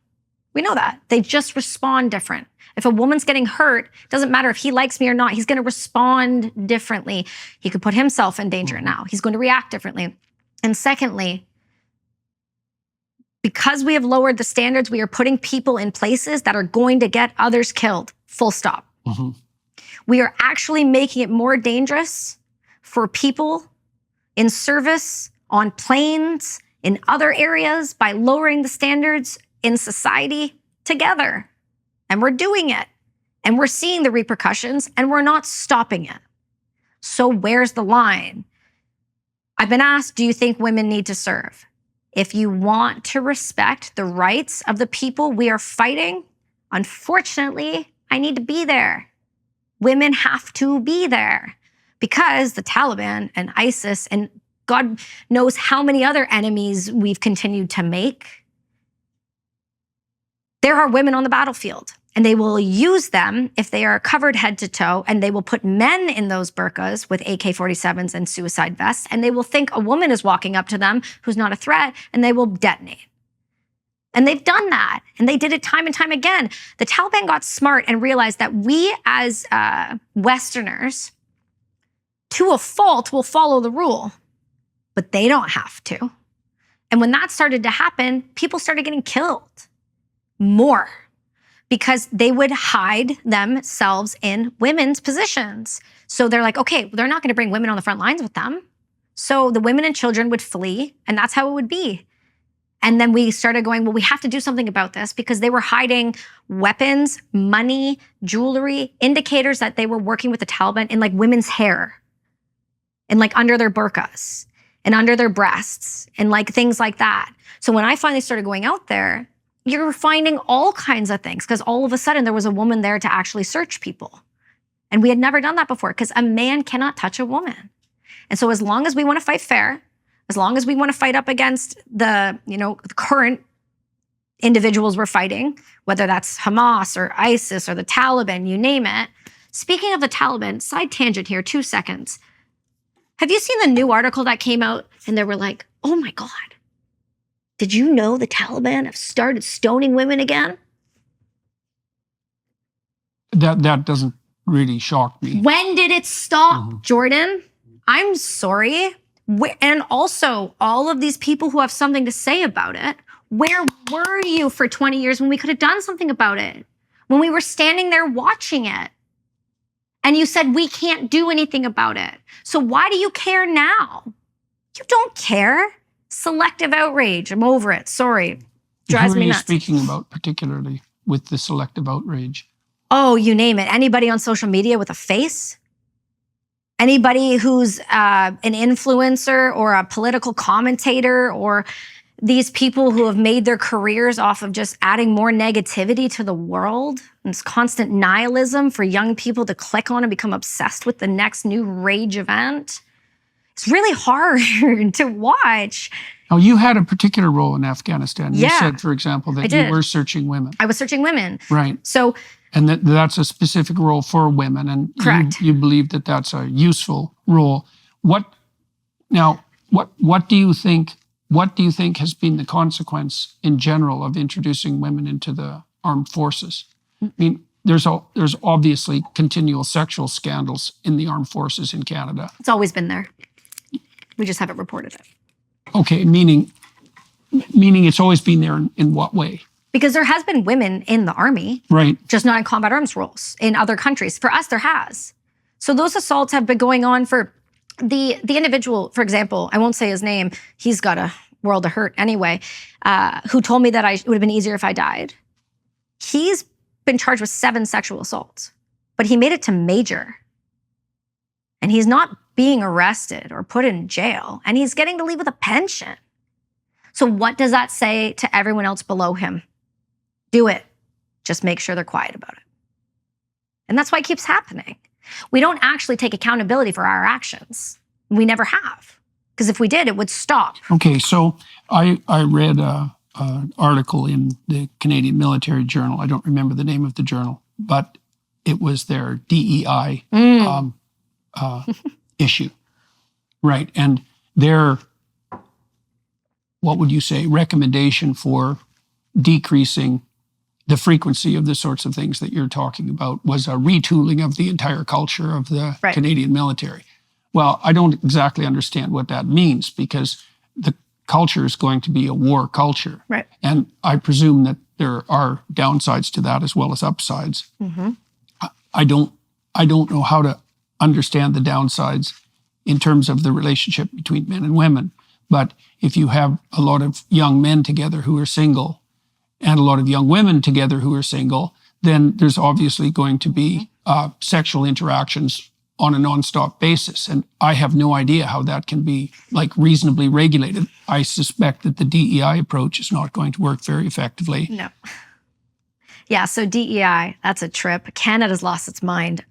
They just respond different. If a woman's getting hurt, it doesn't matter if he likes me or not, he's going to respond differently. He could put himself in danger now. He's going to react differently. And secondly, because we have lowered the standards, we are putting people in places that are going to get others killed. Full stop. Mm-hmm. We are actually making it more dangerous for people in service, on planes, in other areas by lowering the standards in society together. And we're doing it. And we're seeing the repercussions and we're not stopping it. So where's the line? I've been asked, do you think women need to serve? If you want to respect the rights of the people we are fighting, unfortunately, I need to be there. Women have to be there because the Taliban and ISIS and God knows how many other enemies we've continued to make. There are women on the battlefield and they will use them if they are covered head to toe and they will put men in those burqas with AK-47s and suicide vests and they will think a woman is walking up to them who's not a threat and they will detonate. And they've done that, and they did it time and time again. The Taliban got smart and realized that we as Westerners, to a fault, will follow the rule, but they don't have to. And when that started to happen, people started getting killed more because they would hide themselves in women's positions. So they're like, okay, they're not going to bring women on the front lines with them. So the women and children would flee, and that's how it would be. And then we started going, well, we have to do something about this because they were hiding weapons, money, jewelry, indicators that they were working with the Taliban in like women's hair and like under their burqas and under their breasts and like things like that. So when I finally started going out there, you're finding all kinds of things because all of a sudden there was a woman there to actually search people. And we had never done that before because a man cannot touch a woman. And so as long as we want to fight fair, as long as we want to fight up against the current individuals we're fighting, whether that's Hamas or ISIS or the Taliban, you name it. Speaking of the Taliban, side tangent here, 2 seconds. Have you seen the new article that came out? And they were like, oh my God, did you know the Taliban have started stoning women again? That doesn't really shock me. When did it stop, Jordan? I'm sorry. And also, all of these people who have something to say about it, where were you for 20 years when we could have done something about it? When we were standing there watching it? And you said, we can't do anything about it. So why do you care now? You don't care. Selective outrage. I'm over it. Sorry. Drives me nuts. Who are you speaking about particularly with the selective outrage? Oh, you name it. Anybody on social media with a face? Anybody who's an influencer or a political commentator, or these people who have made their careers off of just adding more negativity to the world, and this constant nihilism for young people to click on and become obsessed with the next new rage event. It's really hard to watch. Now, you had a particular role in Afghanistan. You Yeah, said, for example, that you were searching women. I was searching women. Right. So, and that's a specific role for women. And correct. You believe that that's a useful role. What do you think has been the consequence in general of introducing women into the armed forces? I mean, there's obviously continual sexual scandals in the armed forces in Canada. It's always been there. We just haven't reported it. Okay, meaning it's always been there in what way? Because there has been women in the army, right? Just not in combat arms roles in other countries. For us, there has. So those assaults have been going on for the individual, for example, I won't say his name. He's got a world of hurt anyway, who told me that it would have been easier if I died. He's been charged with 7 sexual assaults, but he made it to major. And he's not being arrested or put in jail, and he's getting to leave with a pension. So what does that say to everyone else below him? Do it. Just make sure they're quiet about it. And that's why it keeps happening. We don't actually take accountability for our actions. We never have. Because if we did, it would stop. Okay, so I read an article in the Canadian Military Journal. I don't remember the name of the journal, but it was their DEI issue. Right, and their, what would you say, recommendation for decreasing the frequency of the sorts of things that you're talking about was a retooling of the entire culture of the Canadian military. Well, I don't exactly understand what that means, because the culture is going to be a war culture. Right. And I presume that there are downsides to that as well as upsides. Mm-hmm. I don't know how to understand the downsides in terms of the relationship between men and women. But if you have a lot of young men together who are single and a lot of young women together who are single, then there's obviously going to be sexual interactions on a nonstop basis. And I have no idea how that can be reasonably regulated. I suspect that the DEI approach is not going to work very effectively. No. Yeah, so DEI, that's a trip. Canada's lost its mind.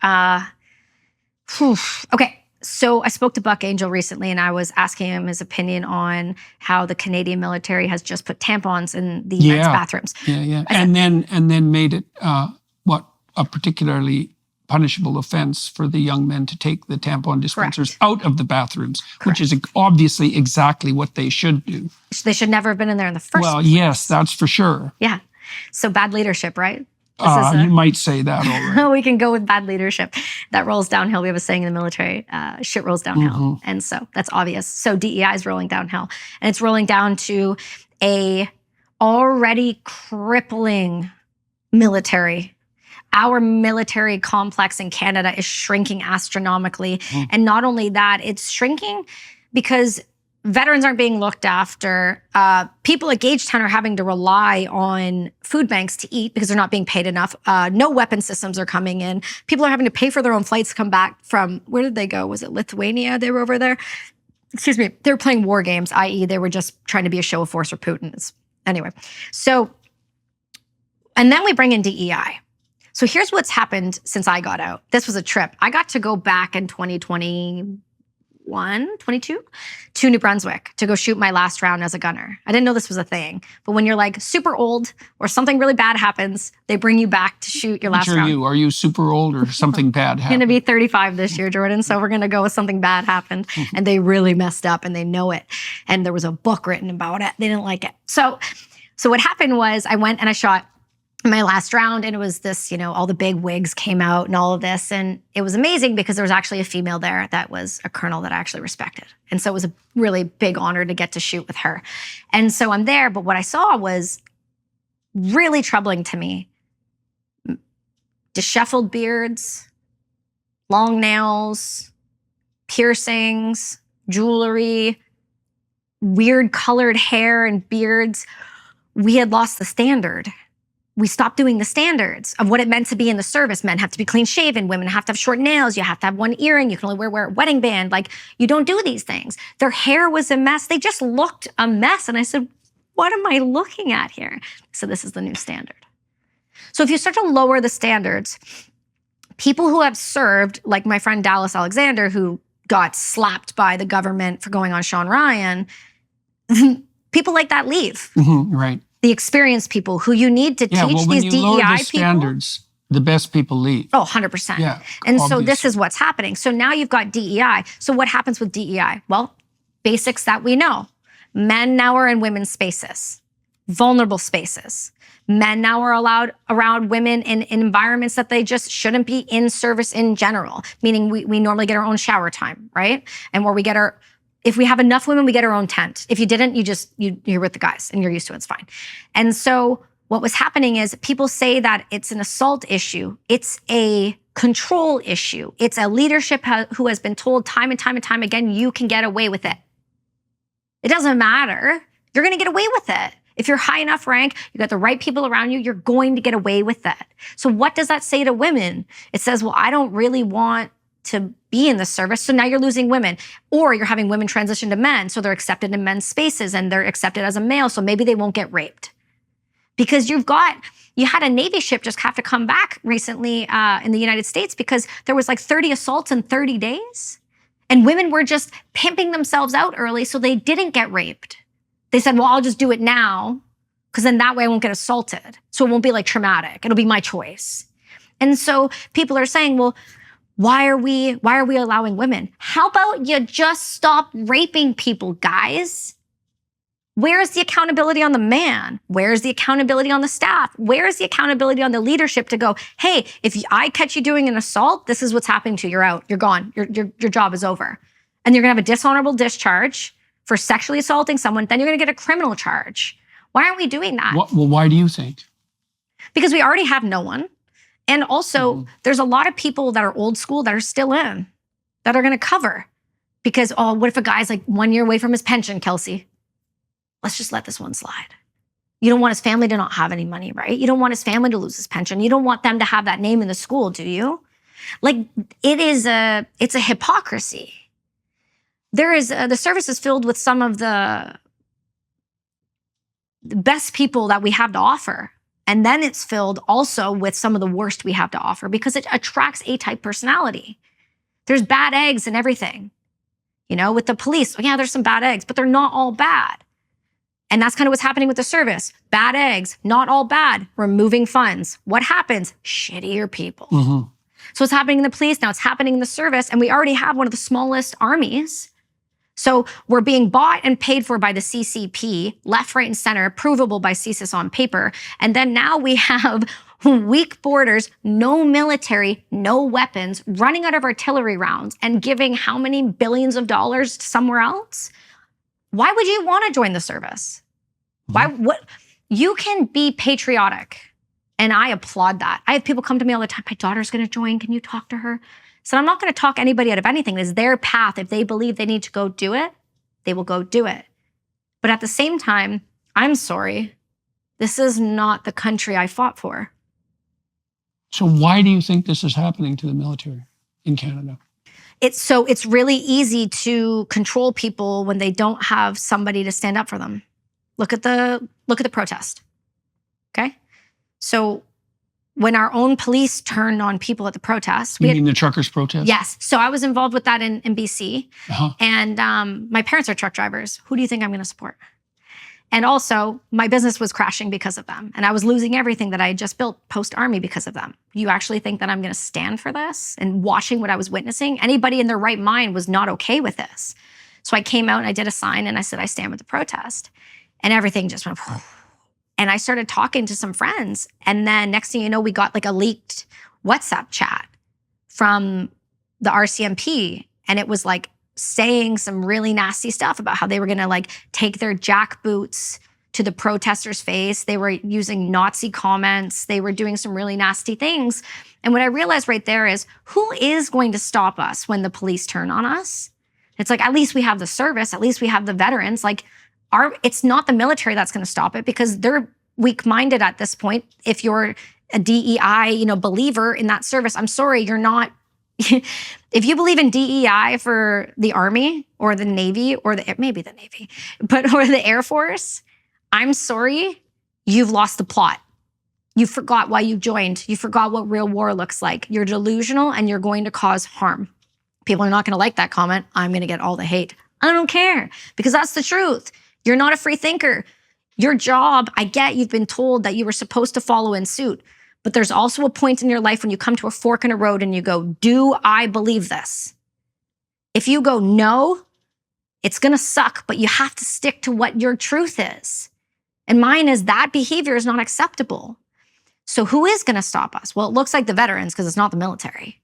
Okay. So I spoke to Buck Angel recently, and I was asking him his opinion on how the Canadian military has just put tampons in the men's bathrooms. Yeah. And then made it a particularly punishable offense for the young men to take the tampon dispensers out of the bathrooms, which is obviously exactly what they should do. They should never have been in there in the first place. Well, yes, that's for sure. Yeah. So bad leadership, right? You might say that already. We can go with bad leadership. That rolls downhill. We have a saying in the military, shit rolls downhill. Mm-hmm. And so that's obvious. So DEI is rolling downhill. And it's rolling down to a already crippling military. Our military complex in Canada is shrinking astronomically. Mm. And not only that, it's shrinking because veterans aren't being looked after. People at Gagetown are having to rely on food banks to eat because they're not being paid enough. No weapon systems are coming in. People are having to pay for their own flights to come back from, where did they go? Was it Lithuania they were over there? Excuse me. They were playing war games, i.e. they were just trying to be a show of force for Putin. Anyway, so, and then we bring in DEI. So here's what's happened since I got out. This was a trip. I got to go back in 2022 to New Brunswick to go shoot my last round as a gunner. I didn't know this was a thing, but when you're super old or something really bad happens, they bring you back to shoot your last round. Which are you? Are you super old or something bad happened? I'm going to be 35 this year, Jordan, so we're going to go with something bad happened, and they really messed up and they know it. And there was a book written about it. They didn't like it. So what happened was I went and I shot my last round, and it was this, all the big wigs came out and all of this. And it was amazing because there was actually a female there that was a colonel that I actually respected. And so it was a really big honor to get to shoot with her. And so I'm there, but what I saw was really troubling to me. Disheveled beards, long nails, piercings, jewelry, weird colored hair and beards. We had lost the standard. We stopped doing the standards of what it meant to be in the service. Men have to be clean shaven. Women have to have short nails. You have to have one earring. You can only wear a wedding band. Like, you don't do these things. Their hair was a mess. They just looked a mess. And I said, what am I looking at here? So this is the new standard. So if you start to lower the standards, people who have served, like my friend Dallas Alexander, who got slapped by the government for going on Sean Ryan, people like that leave. Right. The experienced people who you need to teach when these you DEI lower the people. standards, the best people leave. Oh, 100%. Yeah, and so obviously. this is what's happening. So now you've got DEI. So what happens with DEI? Well, basics that we know. Men now are in women's spaces, vulnerable spaces. Men now are allowed around women in environments that they just shouldn't be in service in general, meaning we normally get our own shower time, right? And where we get if we have enough women, we get our own tent. If you didn't, you're with the guys and you're used to it, it's fine. And so what was happening is people say that it's an assault issue. It's a control issue. It's a leadership who has been told time and time and time again, you can get away with it. It doesn't matter. You're going to get away with it. If you're high enough rank, you got the right people around you, you're going to get away with that. So what does that say to women? It says, well, I don't really want to be in the service. So now you're losing women, or you're having women transition to men. So they're accepted in men's spaces and they're accepted as a male. So maybe they won't get raped because you had a Navy ship just have to come back recently in the United States because there was like 30 assaults in 30 days and women were just pimping themselves out early. So they didn't get raped. They said, well, I'll just do it now because then that way I won't get assaulted. So it won't be like traumatic. It'll be my choice. And so people are saying, well, why are we allowing women? How about you just stop raping people, guys? Where's the accountability on the man? Where's the accountability on the staff? Where's the accountability on the leadership to go, hey, if I catch you doing an assault, this is what's happening to you. You're out. You're gone. Your job is over. And you're going to have a dishonorable discharge for sexually assaulting someone. Then you're going to get a criminal charge. Why aren't we doing that? Well, why do you think? Because we already have no one. And also, there's a lot of people that are old school that are still in, that are going to cover. Because, oh, what if a guy's like 1 year away from his pension, Kelsi? Let's just let this one slide. You don't want his family to not have any money, right? You don't want his family to lose his pension. You don't want them to have that name in the school, do you? Like, it's a hypocrisy. There is, the service is filled with some of the best people that we have to offer. And then it's filled also with some of the worst we have to offer because it attracts A-type personality. There's bad eggs and everything. You know, with the police, yeah, there's some bad eggs, but they're not all bad. And that's kind of what's happening with the service. Bad eggs, not all bad, removing funds. What happens? Shittier people. So it's happening in the police, now it's happening in the service, and we already have one of the smallest armies. So we're being bought and paid for by the CCP, left, right, and center, provable by CSIS on paper. And then now we have weak borders, no military, no weapons, running out of artillery rounds and giving how many billions of dollars to somewhere else? Why would you want to join the service? You can be patriotic. And I applaud that. I have people come to me all the time, my daughter's going to join. Can you talk to her? So I'm not going to talk anybody out of anything. It's their path. If they believe they need to go do it, they will go do it. But at the same time, I'm sorry. This is not the country I fought for. So why do you think this is happening to the military in Canada? It's really easy to control people when they don't have somebody to stand up for them. Look at the protest. Okay? So when our own police turned on people at the protest. You mean the truckers' protest? Yes. So I was involved with that in BC. And my parents are truck drivers. Who do you think I'm going to support? And also, my business was crashing because of them. And I was losing everything that I had just built post-Army because of them. You actually think that I'm going to stand for this? And watching what I was witnessing, anybody in their right mind was not okay with this. So I came out and I did a sign and I said, I stand with the protest. And everything just went, and I started talking to some friends. And then next thing you know, we got like a leaked WhatsApp chat from the RCMP. And it was like saying some really nasty stuff about how they were going to like take their jack boots to the protesters' face. They were using Nazi comments. They were doing some really nasty things. And what I realized right there is, who is going to stop us when the police turn on us? It's like, at least we have the service. At least we have the veterans. Like, it's not the military that's going to stop it, because they're weak-minded at this point. If you're a DEI, believer in that service, I'm sorry, you're not. If you believe in DEI for the Army or the Navy or maybe the Navy, or the Air Force, I'm sorry, you've lost the plot. You forgot why you joined. You forgot what real war looks like. You're delusional and you're going to cause harm. People are not going to like that comment. I'm going to get all the hate. I don't care, because that's the truth. You're not a free thinker. Your job, I get you've been told that you were supposed to follow in suit, but there's also a point in your life when you come to a fork in a road and you go, do I believe this? If you go, no, it's going to suck, but you have to stick to what your truth is. And mine is that behavior is not acceptable. So who is going to stop us? Well, it looks like the veterans, because it's not the military.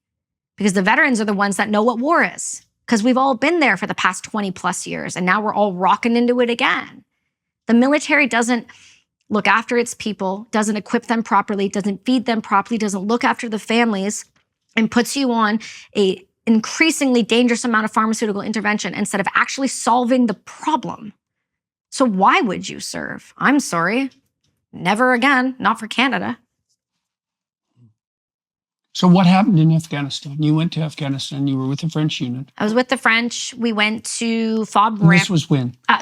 Because the veterans are the ones that know what war is. Because we've all been there for the past 20 plus years, and now we're all rocking into it again. The military doesn't look after its people, doesn't equip them properly, doesn't feed them properly, doesn't look after the families, and puts you on a increasingly dangerous amount of pharmaceutical intervention instead of actually solving the problem. So why would you serve? I'm sorry. Never again. Not for Canada. So what happened in Afghanistan? You went to Afghanistan. You were with the French unit. I was with the French. We went to FOB. And this was when? I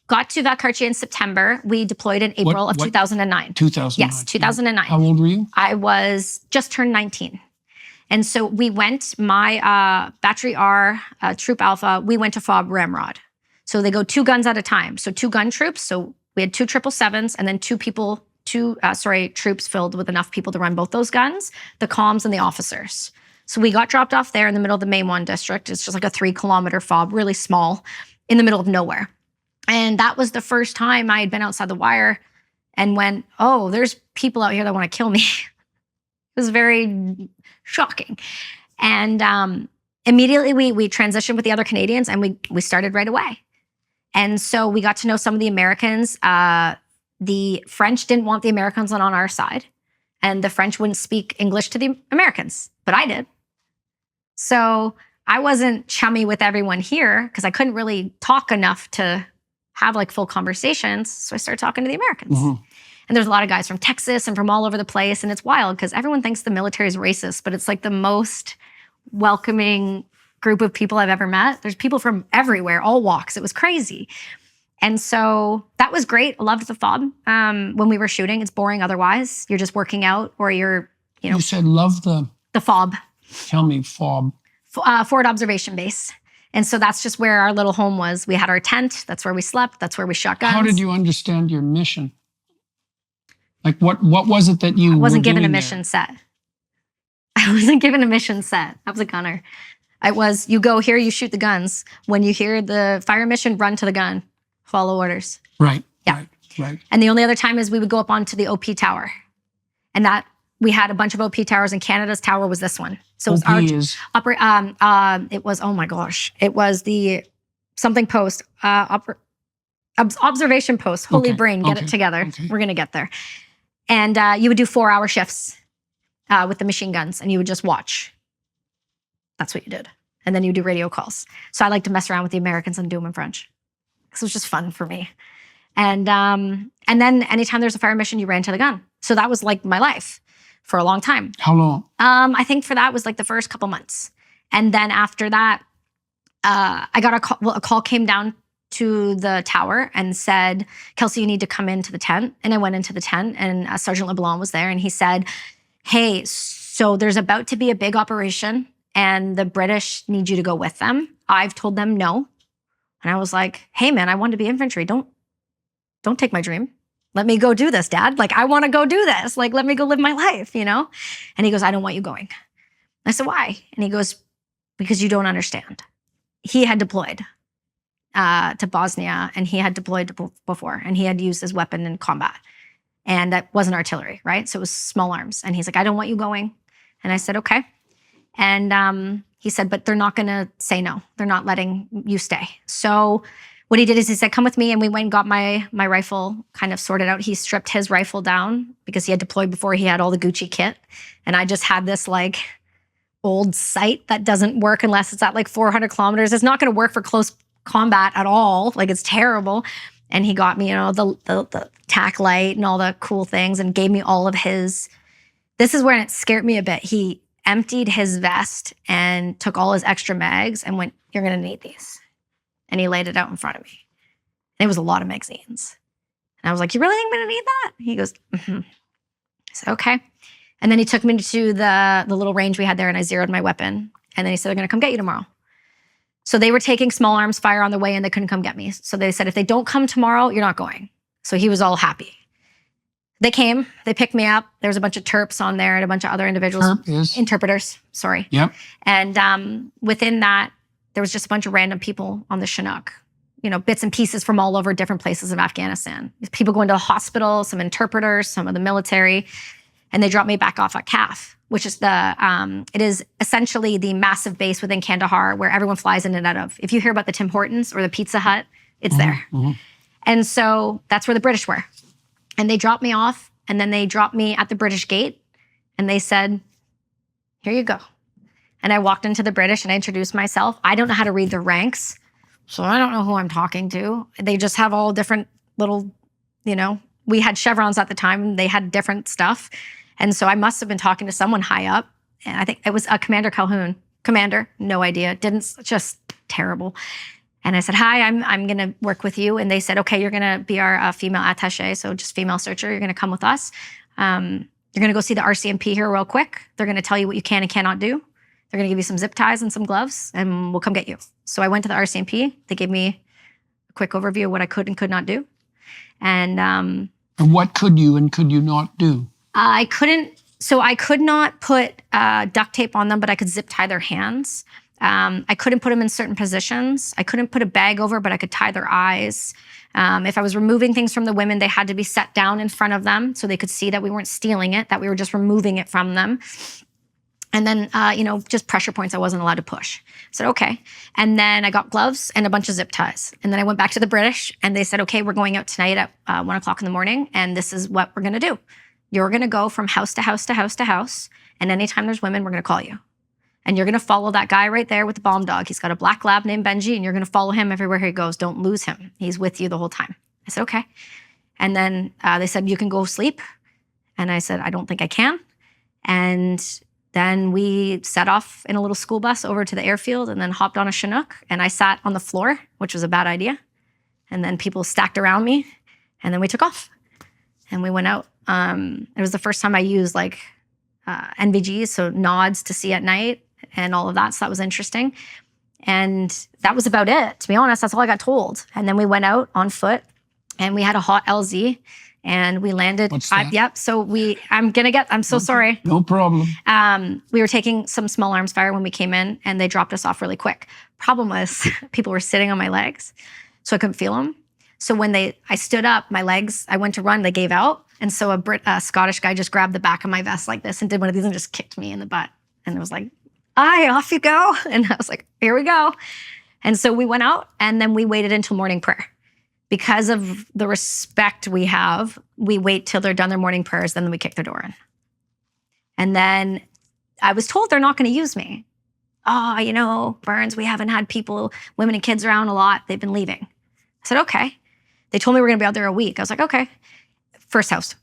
got to Valcartier in September. We deployed in April of 2009. 2009. Yes, 2009. How old were you? I was just turned 19. And so we went, my Battery R, Troop Alpha, we went to FOB Ramrod. So they go 2 guns at a time. So 2 gun troops. So we had 2 777s and then 2 troops filled with enough people to run both those guns, the comms and the officers. So we got dropped off there in the middle of the Main district. It's just like a 3-kilometer FOB, really small, in the middle of nowhere. And that was the first time I had been outside the wire and went, oh, there's people out here that want to kill me. It was very shocking. And immediately we transitioned with the other Canadians, and we started right away. And so we got to know some of the Americans. The French didn't want the Americans on our side, and the French wouldn't speak English to the Americans, but I did. So I wasn't chummy with everyone here because I couldn't really talk enough to have like full conversations. So I started talking to the Americans. Mm-hmm. And there's a lot of guys from Texas and from all over the place. And it's wild because everyone thinks the military is racist, but it's like the most welcoming group of people I've ever met. There's people from everywhere, all walks. It was crazy. And so that was great. I loved the FOB. When we were shooting, it's boring otherwise. You're just working out, or you're, You said love the FOB. Tell me FOB. Forward Observation Base. And so that's just where our little home was. We had our tent. That's where we slept. That's where we shot guns. How did you understand your mission? Like what was it that you I wasn't were given a doing mission there? set. I wasn't given a mission set. I was a gunner. It was, you go here, you shoot the guns. When you hear the fire mission, run to the gun. Follow orders. Right. Yeah. Right. And the only other time is we would go up onto the OP tower. And that we had a bunch of OP towers, and Canada's tower was this one. So it was it was, oh my gosh. It was the something post, observation post. Holy brain, get it together. Okay. We're going to get there. And you would do 4-hour shifts with the machine guns, and you would just watch. That's what you did. And then you do radio calls. So I like to mess around with the Americans and do them in French. Because it was just fun for me. And then anytime there's a fire mission, you ran to the gun. So that was like my life for a long time. How long? I think for that was like the first couple months. And then after that, I got a call. Well, a call came down to the tower and said, Kelsi, you need to come into the tent. And I went into the tent, and Sergeant LeBlanc was there. And he said, hey, so there's about to be a big operation, and the British need you to go with them. I've told them no. And I was like, hey, man, I want to be infantry. Don't take my dream. Let me go do this, Dad. Like, I want to go do this. Like, let me go live my life, And he goes, I don't want you going. I said, why? And he goes, because you don't understand. He had deployed to Bosnia, and he had deployed before, and he had used his weapon in combat. And that wasn't artillery, right? So it was small arms. And he's like, I don't want you going. And I said, okay. And he said, but they're not going to say no. They're not letting you stay. So what he did is he said, come with me. And we went and got my rifle kind of sorted out. He stripped his rifle down because he had deployed before. He had all the Gucci kit. And I just had this like old sight that doesn't work unless it's at like 400 kilometers. It's not going to work for close combat at all. Like, it's terrible. And he got me, the tack light and all the cool things and gave me all of his. This is where it scared me a bit. He emptied his vest and took all his extra mags and went, you're going to need these. And he laid it out in front of me. And it was a lot of magazines. And I was like, you really think I'm going to need that? He goes, mm-hmm. I said, okay. And then he took me to the little range we had there, and I zeroed my weapon. And then he said, they're going to come get you tomorrow. So they were taking small arms fire on the way, and they couldn't come get me. So they said, if they don't come tomorrow, you're not going. So he was all happy. They came, they picked me up. There was a bunch of terps on there and a bunch of other individuals. Terp is? Interpreters, sorry. Yep. And within that, there was just a bunch of random people on the Chinook, bits and pieces from all over different places of Afghanistan. People going to the hospital, some interpreters, some of the military, and they dropped me back off at CAF, which is it is essentially the massive base within Kandahar where everyone flies in and out of. If you hear about the Tim Hortons or the Pizza Hut, it's there. Mm-hmm. And so that's where the British were. And they dropped me off, and then they dropped me at the British gate, and they said, here you go. And I walked into the British, and I introduced myself. I don't know how to read their ranks, so I don't know who I'm talking to. They just have all different little, we had chevrons at the time, and they had different stuff. And so I must have been talking to someone high up, and I think it was Commander Calhoun. Commander, no idea, just terrible. And I said, hi, I'm going to work with you. And they said, okay, you're going to be our female attaché, so just female searcher. You're going to come with us. You're going to go see the RCMP here real quick. They're going to tell you what you can and cannot do. They're going to give you some zip ties and some gloves, and we'll come get you. So I went to the RCMP. They gave me a quick overview of what I could and could not do. And what could you and could you not do? I could not put duct tape on them, but I could zip tie their hands. I couldn't put them in certain positions. I couldn't put a bag over, but I could tie their eyes. If I was removing things from the women, they had to be set down in front of them so they could see that we weren't stealing it, that we were just removing it from them. And then, just pressure points I wasn't allowed to push. I said, okay. And then I got gloves and a bunch of zip ties. And then I went back to the British, and they said, okay, we're going out tonight at 1 o'clock in the morning, and this is what we're going to do. You're going to go from house to house to house to house, and anytime there's women, we're going to call you. And you're going to follow that guy right there with the bomb dog. He's got a black lab named Benji, and you're going to follow him everywhere he goes. Don't lose him. He's with you the whole time. I said, okay. And then they said, you can go sleep. And I said, I don't think I can. And then we set off in a little school bus over to the airfield and then hopped on a Chinook. And I sat on the floor, which was a bad idea. And then people stacked around me. And then we took off. And we went out. It was the first time I used NVGs, so nods to see at night and all of that. So that was interesting. And that was about it. To be honest, that's all I got told. And then we went out on foot, and we had a hot LZ, and we landed. What's that? Yep. So I'm so sorry. No problem. We were taking some small arms fire when we came in, and they dropped us off really quick. Problem was people were sitting on my legs, so I couldn't feel them. So when I stood up, my legs, I went to run, they gave out. And so a Scottish guy just grabbed the back of my vest like this and did one of these and just kicked me in the butt. And it was like, aye, off you go. And I was like, here we go. And so we went out, and then we waited until morning prayer. Because of the respect we have, we wait till they're done their morning prayers, then we kick their door in. And then I was told they're not going to use me. Oh, Burns, we haven't had women and kids around a lot. They've been leaving. I said, okay. They told me we're going to be out there a week. I was like, okay. First house.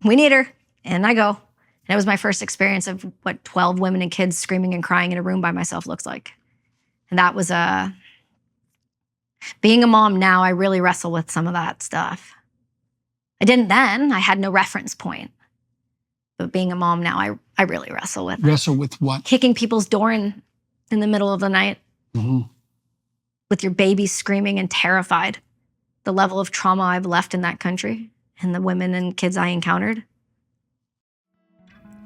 We need her. And I go. And it was my first experience of what 12 women and kids screaming and crying in a room by myself looks like. And that was being a mom now, I really wrestle with some of that stuff. I didn't then. I had no reference point. But being a mom now, I really wrestle with it. Wrestle with what? Kicking people's door in the middle of the night. Mm-hmm. With your baby screaming and terrified. The level of trauma I've left in that country and the women and kids I encountered.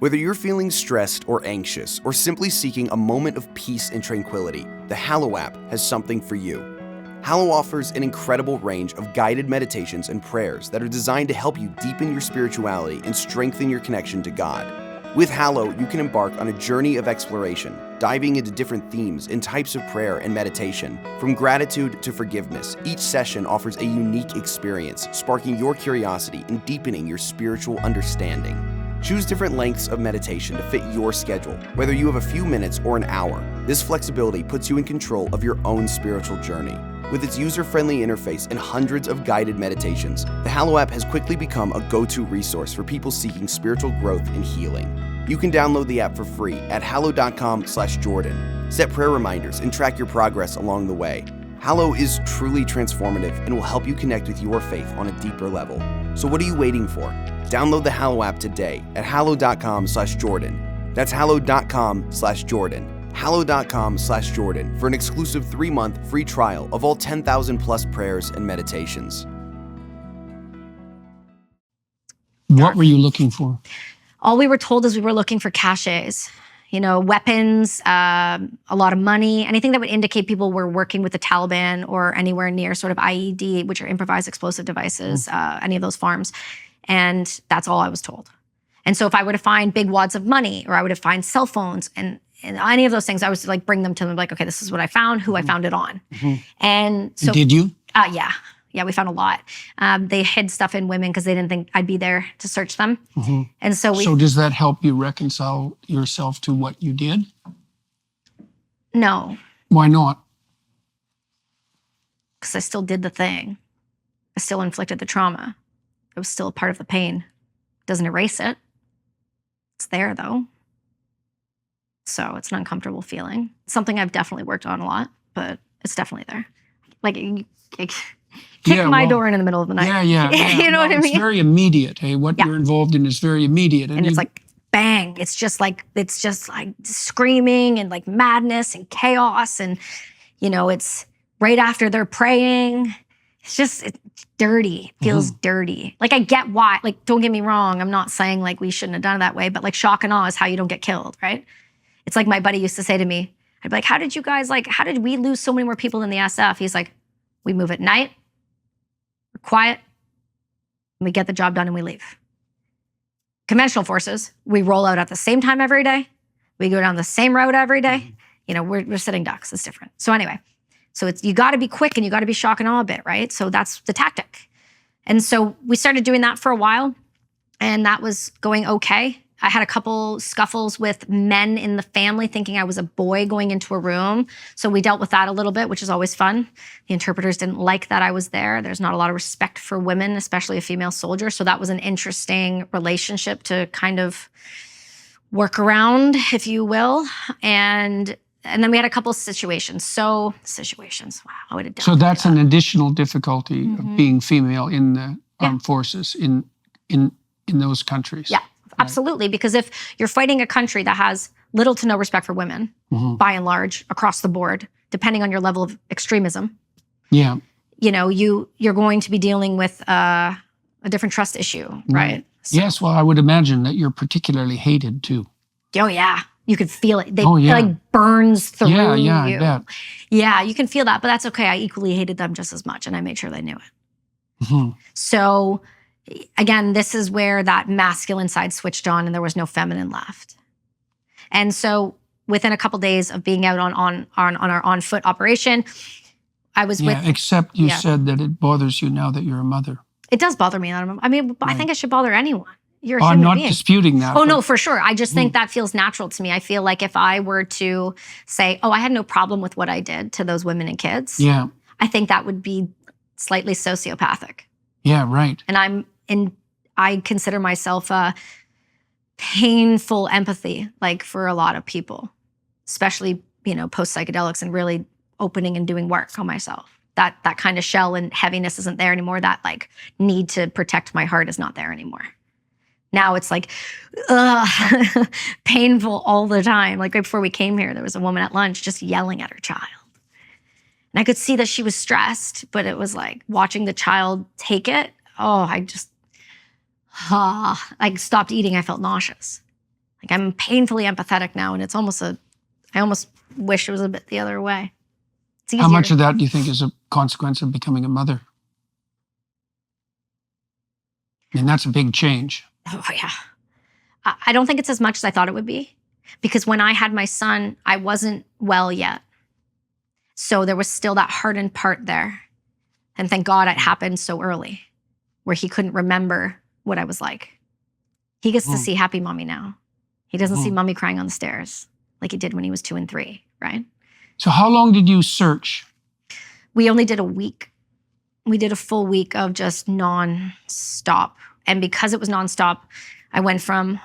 Whether you're feeling stressed or anxious or simply seeking a moment of peace and tranquility, the Hallow app has something for you. Hallow offers an incredible range of guided meditations and prayers that are designed to help you deepen your spirituality and strengthen your connection to God. With Hallow, you can embark on a journey of exploration, diving into different themes and types of prayer and meditation. From gratitude to forgiveness, each session offers a unique experience, sparking your curiosity and deepening your spiritual understanding. Choose different lengths of meditation to fit your schedule, whether you have a few minutes or an hour. This flexibility puts you in control of your own spiritual journey. With its user-friendly interface and hundreds of guided meditations, the Hallow app has quickly become a go-to resource for people seeking spiritual growth and healing. You can download the app for free at hallow.com/Jordan. Set prayer reminders and track your progress along the way. Hallow is truly transformative and will help you connect with your faith on a deeper level. So what are you waiting for? Download the Hallow app today at hallow.com/Jordan. That's hallow.com/Jordan. hallow.com/Jordan for an exclusive 3-month free trial of all 10,000 plus prayers and meditations. What were you looking for? All we were told is we were looking for caches, weapons, a lot of money, anything that would indicate people were working with the Taliban or anywhere near sort of IED, which are improvised explosive devices, any of those farms. And that's all I was told. And so if I were to find big wads of money, or I would have find cell phones and any of those things, I was like, bring them to them, like, okay, this is what I found, who I found it on. And so— Did you? Yeah, we found a lot. They hid stuff in women because they didn't think I'd be there to search them. And so So does that help you reconcile yourself to what you did? No, Why not? because I still did the thing. I still inflicted the trauma. It was still a part of the pain. Doesn't erase it. It's there though. So it's an uncomfortable feeling. It's something I've definitely worked on a lot, but it's definitely there. Like, kick my door in the middle of the night. Yeah. You know what I mean? It's very immediate. Hey, what you're involved in is very immediate. And it's like, bang. It's just like screaming and like madness and chaos. And, it's right after they're praying. It's dirty. It feels dirty. Like, I get why. Like, don't get me wrong. I'm not saying like we shouldn't have done it that way, but like shock and awe is how you don't get killed, right? It's like my buddy used to say to me, I'd be like, how did we lose so many more people than the SF? He's like, we move at night, we're quiet, and we get the job done and we leave. Conventional forces, we roll out at the same time every day. We go down the same road every day. We're sitting ducks. It's different. So anyway, you got to be quick and you got to be shock and awe a bit, right? So that's the tactic. And so we started doing that for a while, and that was going okay. I had a couple scuffles with men in the family thinking I was a boy going into a room. So we dealt with that a little bit, which is always fun. The interpreters didn't like that I was there. There's not a lot of respect for women, especially a female soldier. So that was an interesting relationship to kind of work around, if you will. And then we had a couple of situations. Wow, I would have done. So that's an additional difficulty of being female in the armed forces in those countries. Yeah. Absolutely, because if you're fighting a country that has little to no respect for women, by and large, across the board, depending on your level of extremism, you're going to be dealing with a different trust issue, right? So, yes, well, I would imagine that you're particularly hated too. Oh yeah, you could feel it. It like burns through you. I bet. Yeah, you can feel that, but that's okay. I equally hated them just as much, and I made sure they knew it. So, again, this is where that masculine side switched on and there was no feminine left. And so within a couple days of being out on our on-foot operation, I was with— except you said that it bothers you now that you're a mother. It does bother me. I think it should bother anyone. You're a I'm human not being. disputing that. Oh, no, for sure. I just think that feels natural to me. I feel like if I were to say, I had no problem with what I did to those women and kids, I think that would be slightly sociopathic. Yeah, right. And I consider myself a painful empathy, like for a lot of people, especially, post psychedelics and really opening and doing work on myself. That kind of shell and heaviness isn't there anymore. That like need to protect my heart is not there anymore. Now it's like, painful all the time. Like right before we came here, there was a woman at lunch just yelling at her child. And I could see that she was stressed, but it was like watching the child take it. I stopped eating. I felt nauseous. Like I'm painfully empathetic now, and it's almost I almost wish it was a bit the other way. It's easier. How much of that do you think is a consequence of becoming a mother? I mean, that's a big change. Oh yeah. I don't think it's as much as I thought it would be, because when I had my son, I wasn't well yet. So there was still that hardened part there. And thank God it happened so early, where he couldn't remember what I was like. He gets to see happy mommy now. He doesn't see mommy crying on the stairs like he did when he was 2 and 3, right? So how long did you search? We only did a week. We did a full week of just non-stop. And because it was nonstop, I went from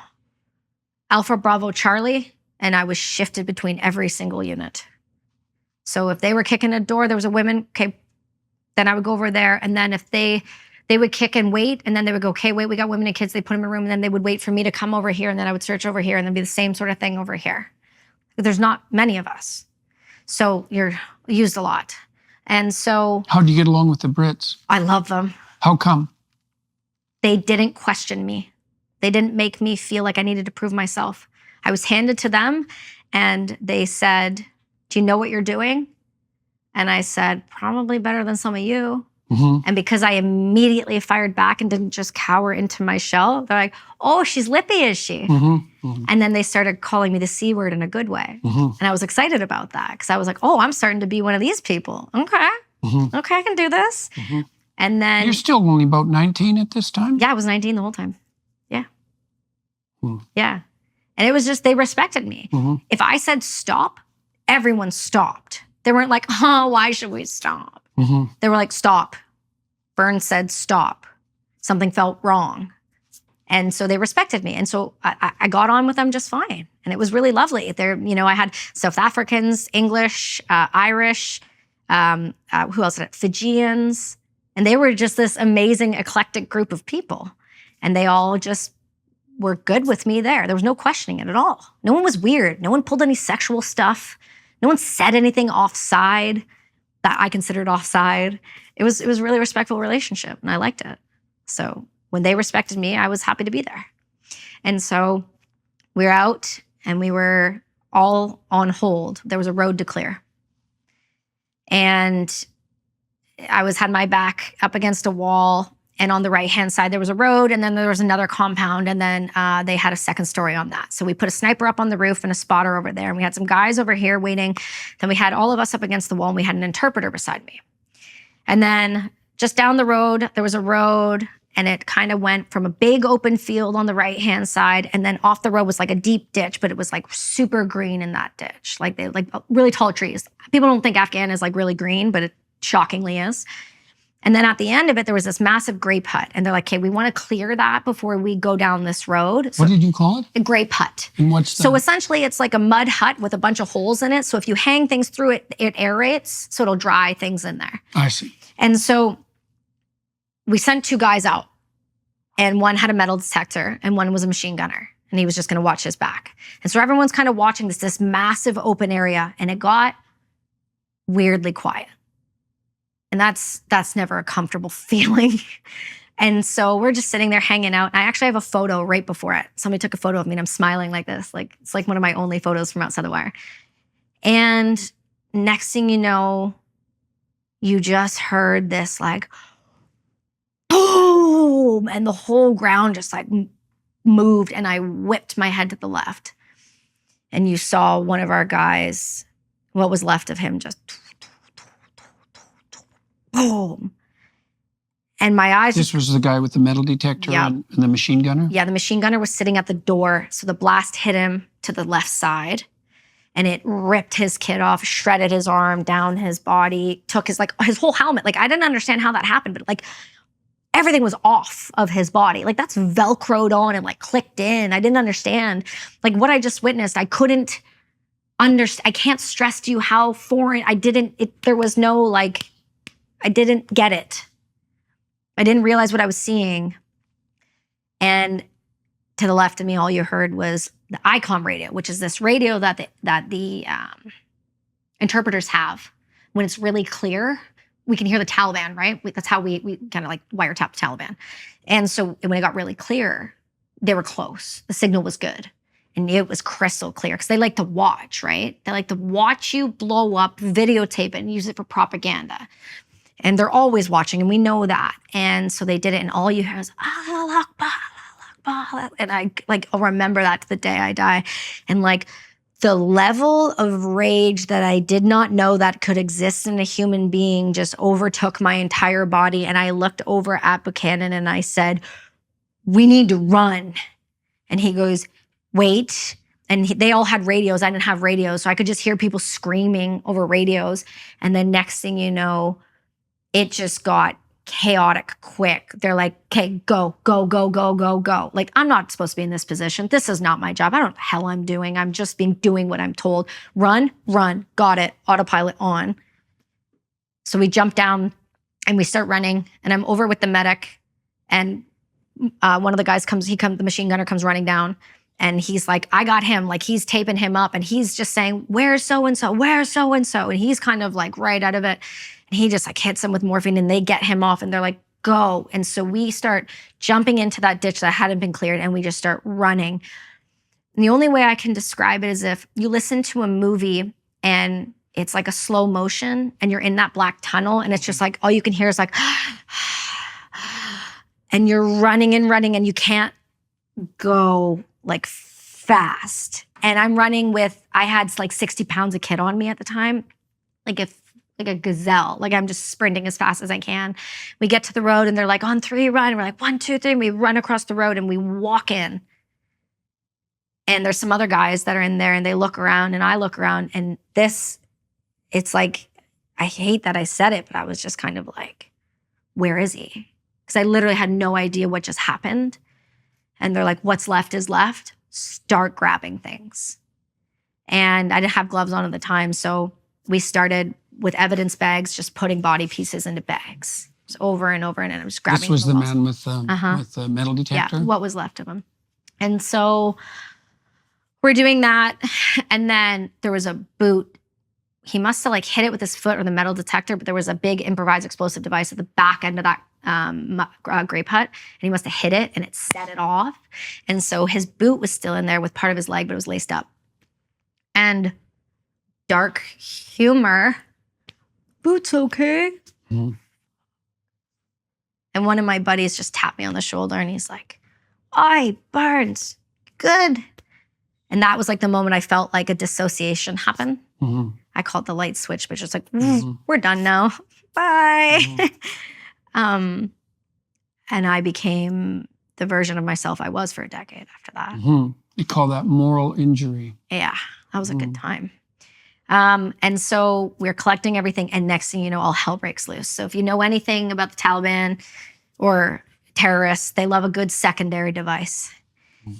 Alpha Bravo Charlie, and I was shifted between every single unit. So if they were kicking a door, there was a woman, okay, then I would go over there. And then if they would kick and wait, and then they would go, okay, wait, we got women and kids. They put them in a room, and then they would wait for me to come over here, and then I would search over here, and then be the same sort of thing over here. But there's not many of us. So you're used a lot. And so... How do you get along with the Brits? I love them. How come? They didn't question me. They didn't make me feel like I needed to prove myself. I was handed to them, and they said, do you know what you're doing? And I said, probably better than some of you. And because I immediately fired back and didn't just cower into my shell, they're like, oh, she's lippy, is she? And then they started calling me the C word in a good way. And I was excited about that, because I was like, oh, I'm starting to be one of these people. Okay. Okay, I can do this. And then... You're still only about 19 at this time? Yeah, I was 19 the whole time. Yeah. Yeah. And it was just, they respected me. If I said stop, everyone stopped. They weren't like, oh, why should we stop? They were like, stop. Vern said stop. Something felt wrong. And so they respected me. And so I got on with them just fine. And it was really lovely. I had South Africans, English, Irish, who else? Fijians. And they were just this amazing, eclectic group of people. And they all just were good with me there. There was no questioning it at all. No one was weird. No one pulled any sexual stuff. No one said anything offside that I considered offside. It was a really respectful relationship, and I liked it. So when they respected me, I was happy to be there. And so we were out, and we were all on hold. There was a road to clear. And I had my back up against a wall, and on the right-hand side, there was a road, and then there was another compound, and then they had a second story on that. So we put a sniper up on the roof and a spotter over there, and we had some guys over here waiting. Then we had all of us up against the wall, and we had an interpreter beside me. And then just down the road, there was a road, and it kind of went from a big open field on the right-hand side, and then off the road was like a deep ditch, but it was like super green in that ditch, like really tall trees. People don't think Afghan is like really green, but it shockingly is. And then at the end of it, there was this massive grape hut. And they're like, okay, we want to clear that before we go down this road. So, what did you call it? A grape hut. And what's that? So essentially, it's like a mud hut with a bunch of holes in it. So if you hang things through it, it aerates, so it'll dry things in there. I see. And so we sent 2 guys out. And one had a metal detector, and one was a machine gunner. And he was just going to watch his back. And so everyone's kind of watching this massive open area. And it got weirdly quiet. And that's never a comfortable feeling. And so we're just sitting there hanging out. I actually have a photo right before it. Somebody took a photo of me, and I'm smiling like this. Like it's like one of my only photos from outside the wire. And next thing you know, you just heard this like, boom, and the whole ground just like moved, and I whipped my head to the left. And you saw one of our guys, what was left of him, just boom. And my eyes... This was the guy with the metal detector and the machine gunner? Yeah, the machine gunner was sitting at the door. So the blast hit him to the left side. And it ripped his kid off, shredded his arm, down his body, took his whole helmet. Like, I didn't understand how that happened, but like everything was off of his body. Like that's Velcroed on and like clicked in. I didn't understand. Like what I just witnessed, I couldn't understand. I can't stress to you how foreign, there was no like, I didn't get it. I didn't realize what I was seeing. And to the left of me, all you heard was the ICOM radio, which is this radio that the interpreters have. When it's really clear, we can hear the Taliban, right? That's how we kind of like wiretap the Taliban. And so when it got really clear, they were close. The signal was good. And it was crystal clear because they like to watch, right? They like to watch you blow up, videotape it, and use it for propaganda. And they're always watching, and we know that. And so they did it, and all you hear is, Allah Akbar, Allah and I'll remember that to the day I die. And like the level of rage that I did not know that could exist in a human being just overtook my entire body. And I looked over at Buchanan and I said, we need to run. And he goes, wait. And they all had radios. I didn't have radios. So I could just hear people screaming over radios. And then next thing you know, it just got chaotic quick. They're like, okay, go, go, go, go, go, go. Like, I'm not supposed to be in this position. This is not my job. I don't know what the hell I'm doing. I'm just doing what I'm told. Run, run, got it, autopilot on. So we jump down and we start running and I'm over with the medic and one of the guys the machine gunner comes running down and he's like, I got him. Like he's taping him up and he's just saying, where's so-and-so, where's so-and-so? And he's kind of like right out of it. And he just like hits him with morphine and they get him off and they're like, go. And so we start jumping into that ditch that hadn't been cleared and we just start running. And the only way I can describe it is if you listen to a movie and it's like a slow motion and you're in that black tunnel and it's just like, all you can hear is like, and you're running and running and you can't go like fast. And I'm running I had like 60 pounds of kit on me at the time, like a gazelle. Like I'm just sprinting as fast as I can. We get to the road and they're like, on 3, run. And we're like, 1, 2, 3. And we run across the road and we walk in. And there's some other guys that are in there and they look around and I look around and it's like, I hate that I said it, but I was just kind of like, where is he? Because I literally had no idea what just happened. And they're like, what's left is left. Start grabbing things. And I didn't have gloves on at the time. So we started with evidence bags, just putting body pieces into bags. Just over and over and I was grabbing. This was the man with the metal detector? Yeah, what was left of him. And so we're doing that. And then there was a boot. He must have like hit it with his foot or the metal detector, but there was a big improvised explosive device at the back end of that grape hut. And he must have hit it and it set it off. And so his boot was still in there with part of his leg, but it was laced up. And dark humor, boot's okay. Mm-hmm. And one of my buddies just tapped me on the shoulder and he's like, "Oi, Burns, good." And that was like the moment I felt like a dissociation happen. Mm-hmm. I called the light switch, but just like, we're done now. Bye. Mm-hmm. And I became the version of myself I was for a decade after that. Mm-hmm. You call that moral injury. Yeah, that was a good time. And so we're collecting everything, and next thing you know, all hell breaks loose. So if you know anything about the Taliban or terrorists, they love a good secondary device.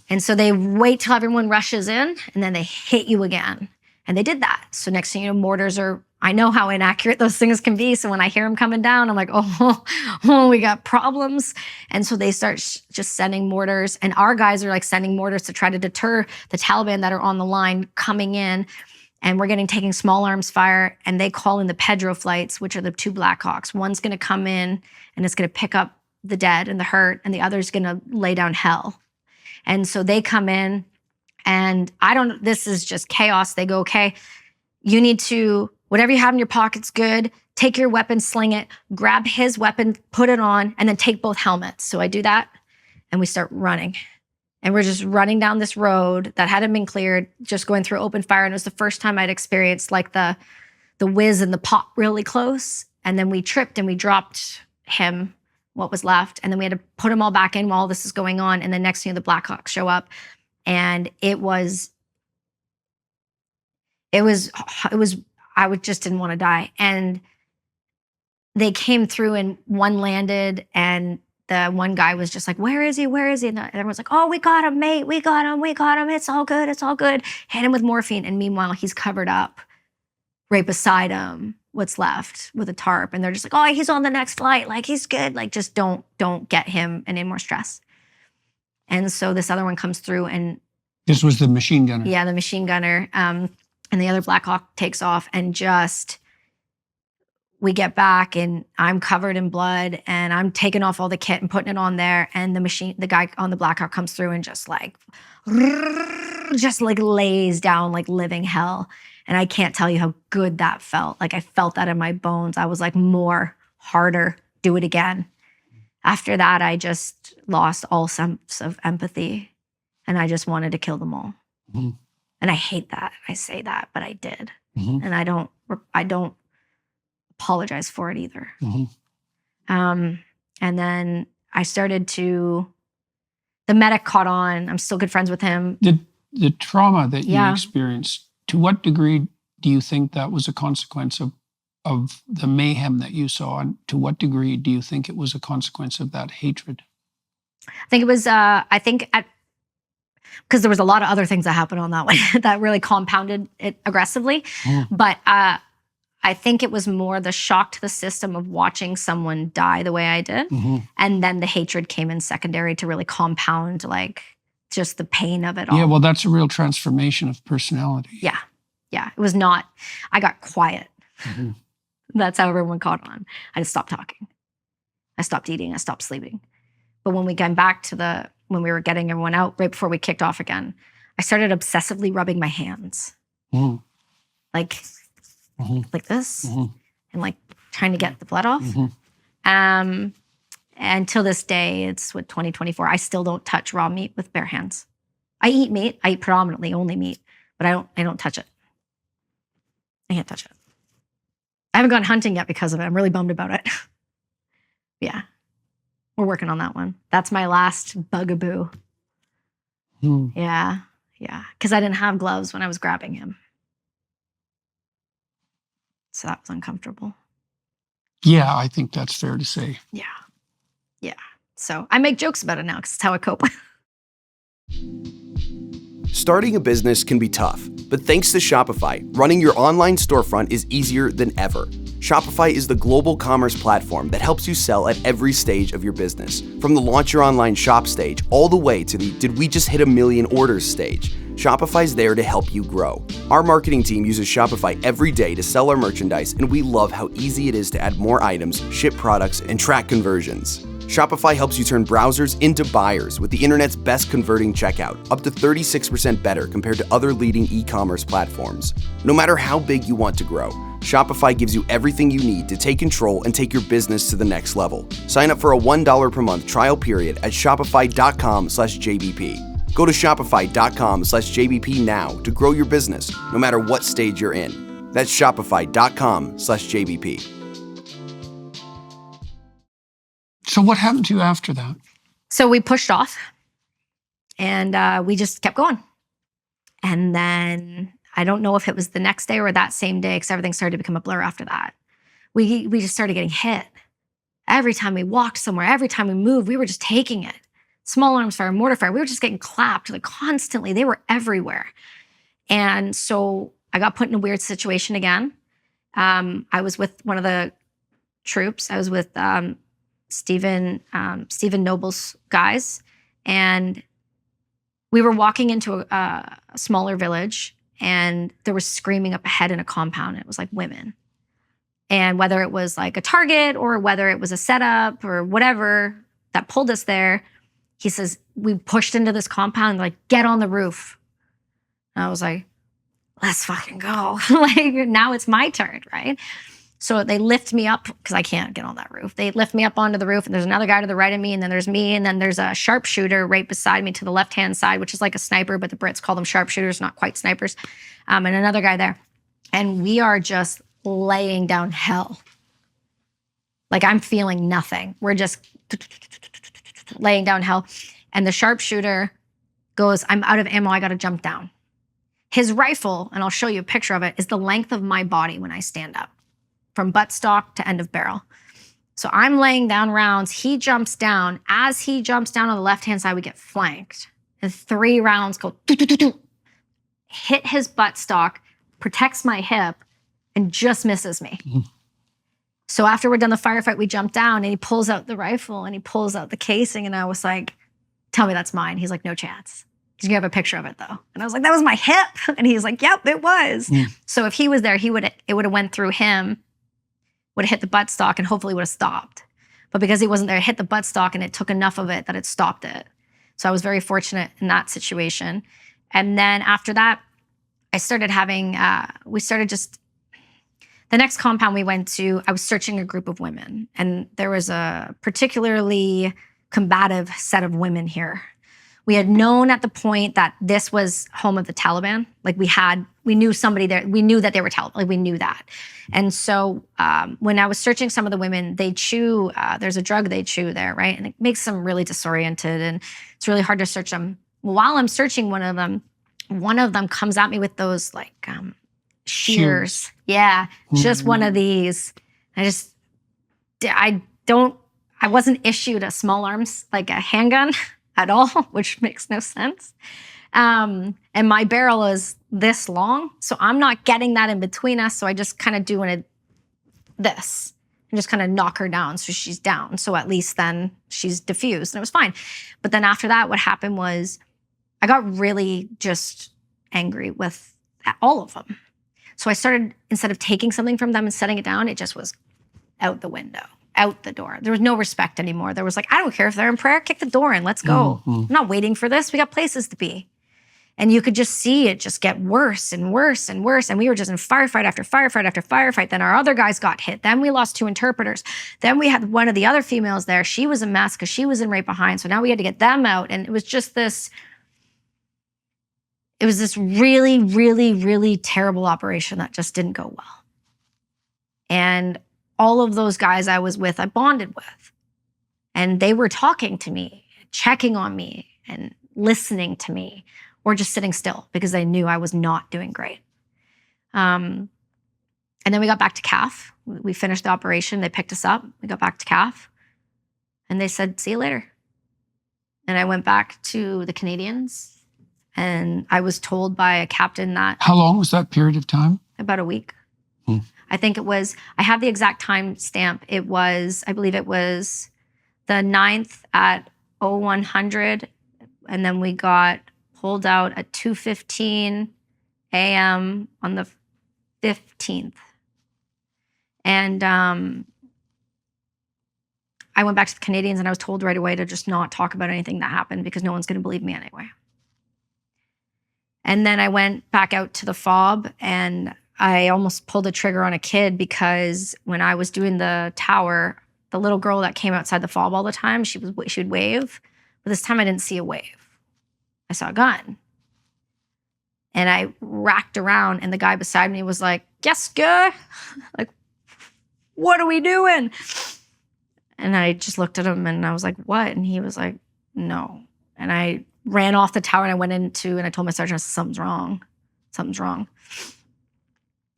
And so they wait till everyone rushes in, and then they hit you again. And they did that. So next thing you know, mortars I know how inaccurate those things can be. So when I hear them coming down, I'm like, oh, we got problems. And so they start just sending mortars. And our guys are like sending mortars to try to deter the Taliban that are on the line coming in. And we're taking small arms fire. And they call in the Pedro flights, which are the 2 Blackhawks. One's going to come in and it's going to pick up the dead and the hurt. And the other's going to lay down hell. And so they come in and this is just chaos. They go, okay, you need to, whatever you have in your pocket's good. Take your weapon, sling it, grab his weapon, put it on, and then take both helmets. So I do that, and we start running. And we're just running down this road that hadn't been cleared, just going through open fire. And it was the first time I'd experienced like the whiz and the pop really close. And then we tripped and we dropped him, what was left. And then we had to put them all back in while this is going on. And then next thing, the Blackhawks show up. And it was, I just didn't want to die. And they came through and one landed and the one guy was just like, where is he? Where is he? And everyone's like, oh, we got him, mate. We got him. We got him. It's all good. It's all good. Hit him with morphine. And meanwhile, he's covered up right beside him, what's left with a tarp. And they're just like, oh, he's on the next flight. Like, he's good. Like, just don't get him any more stress. And so this other one comes through and this was the machine gunner. Yeah, the machine gunner. And the other Black Hawk takes off and we get back and I'm covered in blood and I'm taking off all the kit and putting it on there. And the guy on the Black Hawk comes through and just like lays down like living hell. And I can't tell you how good that felt. Like I felt that in my bones. I was like, more, harder, do it again. After that, I just lost all sense of empathy, and I just wanted to kill them all. Mhm. And I hate that. I say that, but I did. Mhm. And I don't apologize for it either. Mhm. And then I started to, the medic caught on. I'm still good friends with him. The trauma that you Yeah. experienced, to what degree do you think that was a consequence of the mayhem that you saw? And to what degree do you think it was a consequence of that hatred? I think it was, because there was a lot of other things that happened on that one that really compounded it aggressively. Mm. But I think it was more the shock to the system of watching someone die the way I did. Mhm. And then the hatred came in secondary to really compound like just the pain of it all. Yeah, well, that's a real transformation of personality. Yeah. It was not, I got quiet. Mhm. That's how everyone caught on. I just stopped talking. I stopped eating. I stopped sleeping. But when we came back to when we were getting everyone out, right before we kicked off again, I started obsessively rubbing my hands. Mhm. Like this, Mhm. and like trying to get the blood off. Mhm. And till this day, it's with 2024, I still don't touch raw meat with bare hands. I eat meat. I eat predominantly only meat, but I don't touch it. I can't touch it. I haven't gone hunting yet because of it. I'm really bummed about it. Yeah. We're working on that one. That's my last bugaboo. Mhm. Yeah. Because I didn't have gloves when I was grabbing him. So that was uncomfortable. Yeah, I think that's fair to say. Yeah. So I make jokes about it now because it's how I cope. Starting a business can be tough, but thanks to Shopify, running your online storefront is easier than ever. Shopify is the global commerce platform that helps you sell at every stage of your business, from the launch your online shop stage all the way to the did we just hit 1 million orders stage. Shopify's there to help you grow. Our marketing team uses Shopify every day to sell our merchandise, and we love how easy it is to add more items, ship products, and track conversions. Shopify helps you turn browsers into buyers with the internet's best converting checkout, up to 36% better compared to other leading e-commerce platforms. No matter how big you want to grow, Shopify gives you everything you need to take control and take your business to the next level. Sign up for a $1 per month trial period at shopify.com/JBP. Go to shopify.com/JBP now to grow your business, no matter what stage you're in. That's shopify.com/JBP. So what happened to you after that? So we pushed off and we just kept going. And then I don't know if it was the next day or that same day because everything started to become a blur after that. We just started getting hit. Every time we walked somewhere, every time we moved, we were just taking it. Small arms fire, mortar fire, we were just getting clapped like constantly. They were everywhere. And so I got put in a weird situation again. I was with one of the troops. I was with Stephen Noble's guys, and we were walking into a smaller village, and there was screaming up ahead in a compound. It was like women. And whether it was like a target or whether it was a setup or whatever that pulled us there, he says, we pushed into this compound, like, get on the roof. And I was like, let's fucking go. Like, now it's my turn, right? So they lift me up because I can't get on that roof. They lift me up onto the roof, and there's another guy to the right of me, and then there's me, and then there's a sharpshooter right beside me to the left-hand side, which is like a sniper, but the Brits call them sharpshooters, not quite snipers, and another guy there. And we are just laying down hell. Like, I'm feeling nothing. We're just laying down hell. And the sharpshooter goes, I'm out of ammo, I gotta jump down. His rifle, and I'll show you a picture of it, is the length of my body when I stand up, from buttstock to end of barrel. So I'm laying down rounds. He jumps down. As he jumps down on the left-hand side, we get flanked. And 3 rounds go, hit his buttstock, protects my hip, and just misses me. Mm-hmm. So after we're done the firefight, we jump down, and he pulls out the rifle, and he pulls out the casing, and I was like, tell me that's mine. He's like, no chance. You have a picture of it, though. And I was like, that was my hip. And he's like, yep, it was. Mm. So if he was there, it would have went through him, would have hit the buttstock, and hopefully would have stopped. But because he wasn't there, it hit the buttstock, and it took enough of it that it stopped it. So I was very fortunate in that situation. And then after that, I started having, The next compound we went to, I was searching a group of women, and there was a particularly combative set of women here. We had known at the point that this was home of the Taliban. Like we knew somebody there. We knew that they were Taliban. Like we knew that. And so when I was searching some of the women, they chew, there's a drug they chew there, right? And it makes them really disoriented, and it's really hard to search them. While I'm searching one of them comes at me with those like shears. Yeah, just one of these. I wasn't issued a small arms, like a handgun at all, which makes no sense. And my barrel is this long, so I'm not getting that in between us. So I just kind of do this and just kind of knock her down so she's down. So at least then she's diffused, and it was fine. But then after that, what happened was I got really just angry with all of them. So I started, instead of taking something from them and setting it down, it just was out the window, out the door. There was no respect anymore. There was like, I don't care if they're in prayer, kick the door in, let's go. I'm not waiting for this. We got places to be. And you could just see it just get worse and worse and worse. And we were just in firefight after firefight after firefight. Then our other guys got hit. Then we lost 2 interpreters. Then we had one of the other females there. She was a mess because she was in right behind. So now we had to get them out. And it was just this really, really, really terrible operation that just didn't go well. And all of those guys I was with, I bonded with. And they were talking to me, checking on me, and listening to me, or just sitting still because they knew I was not doing great. And then we got back to CAF. We finished the operation. They picked us up. We got back to CAF. And they said, see you later. And I went back to the Canadians. And I was told by a captain that... How long was that period of time? About a week. I think it was... I have the exact time stamp. I believe it was the 9th at 0100. And then we got pulled out at 2:15 a.m. on the 15th. And I went back to the Canadians, and I was told right away to just not talk about anything that happened because no one's going to believe me anyway. And then I went back out to the FOB, and I almost pulled the trigger on a kid because when I was doing the tower, the little girl that came outside the FOB all the time, she would wave. But this time I didn't see a wave. I saw a gun. And I racked around, and the guy beside me was like, yes, good. Like, what are we doing? And I just looked at him, and I was like, what? And he was like, no. And I ran off the tower, and I went and I told my sergeant, something's wrong. Something's wrong.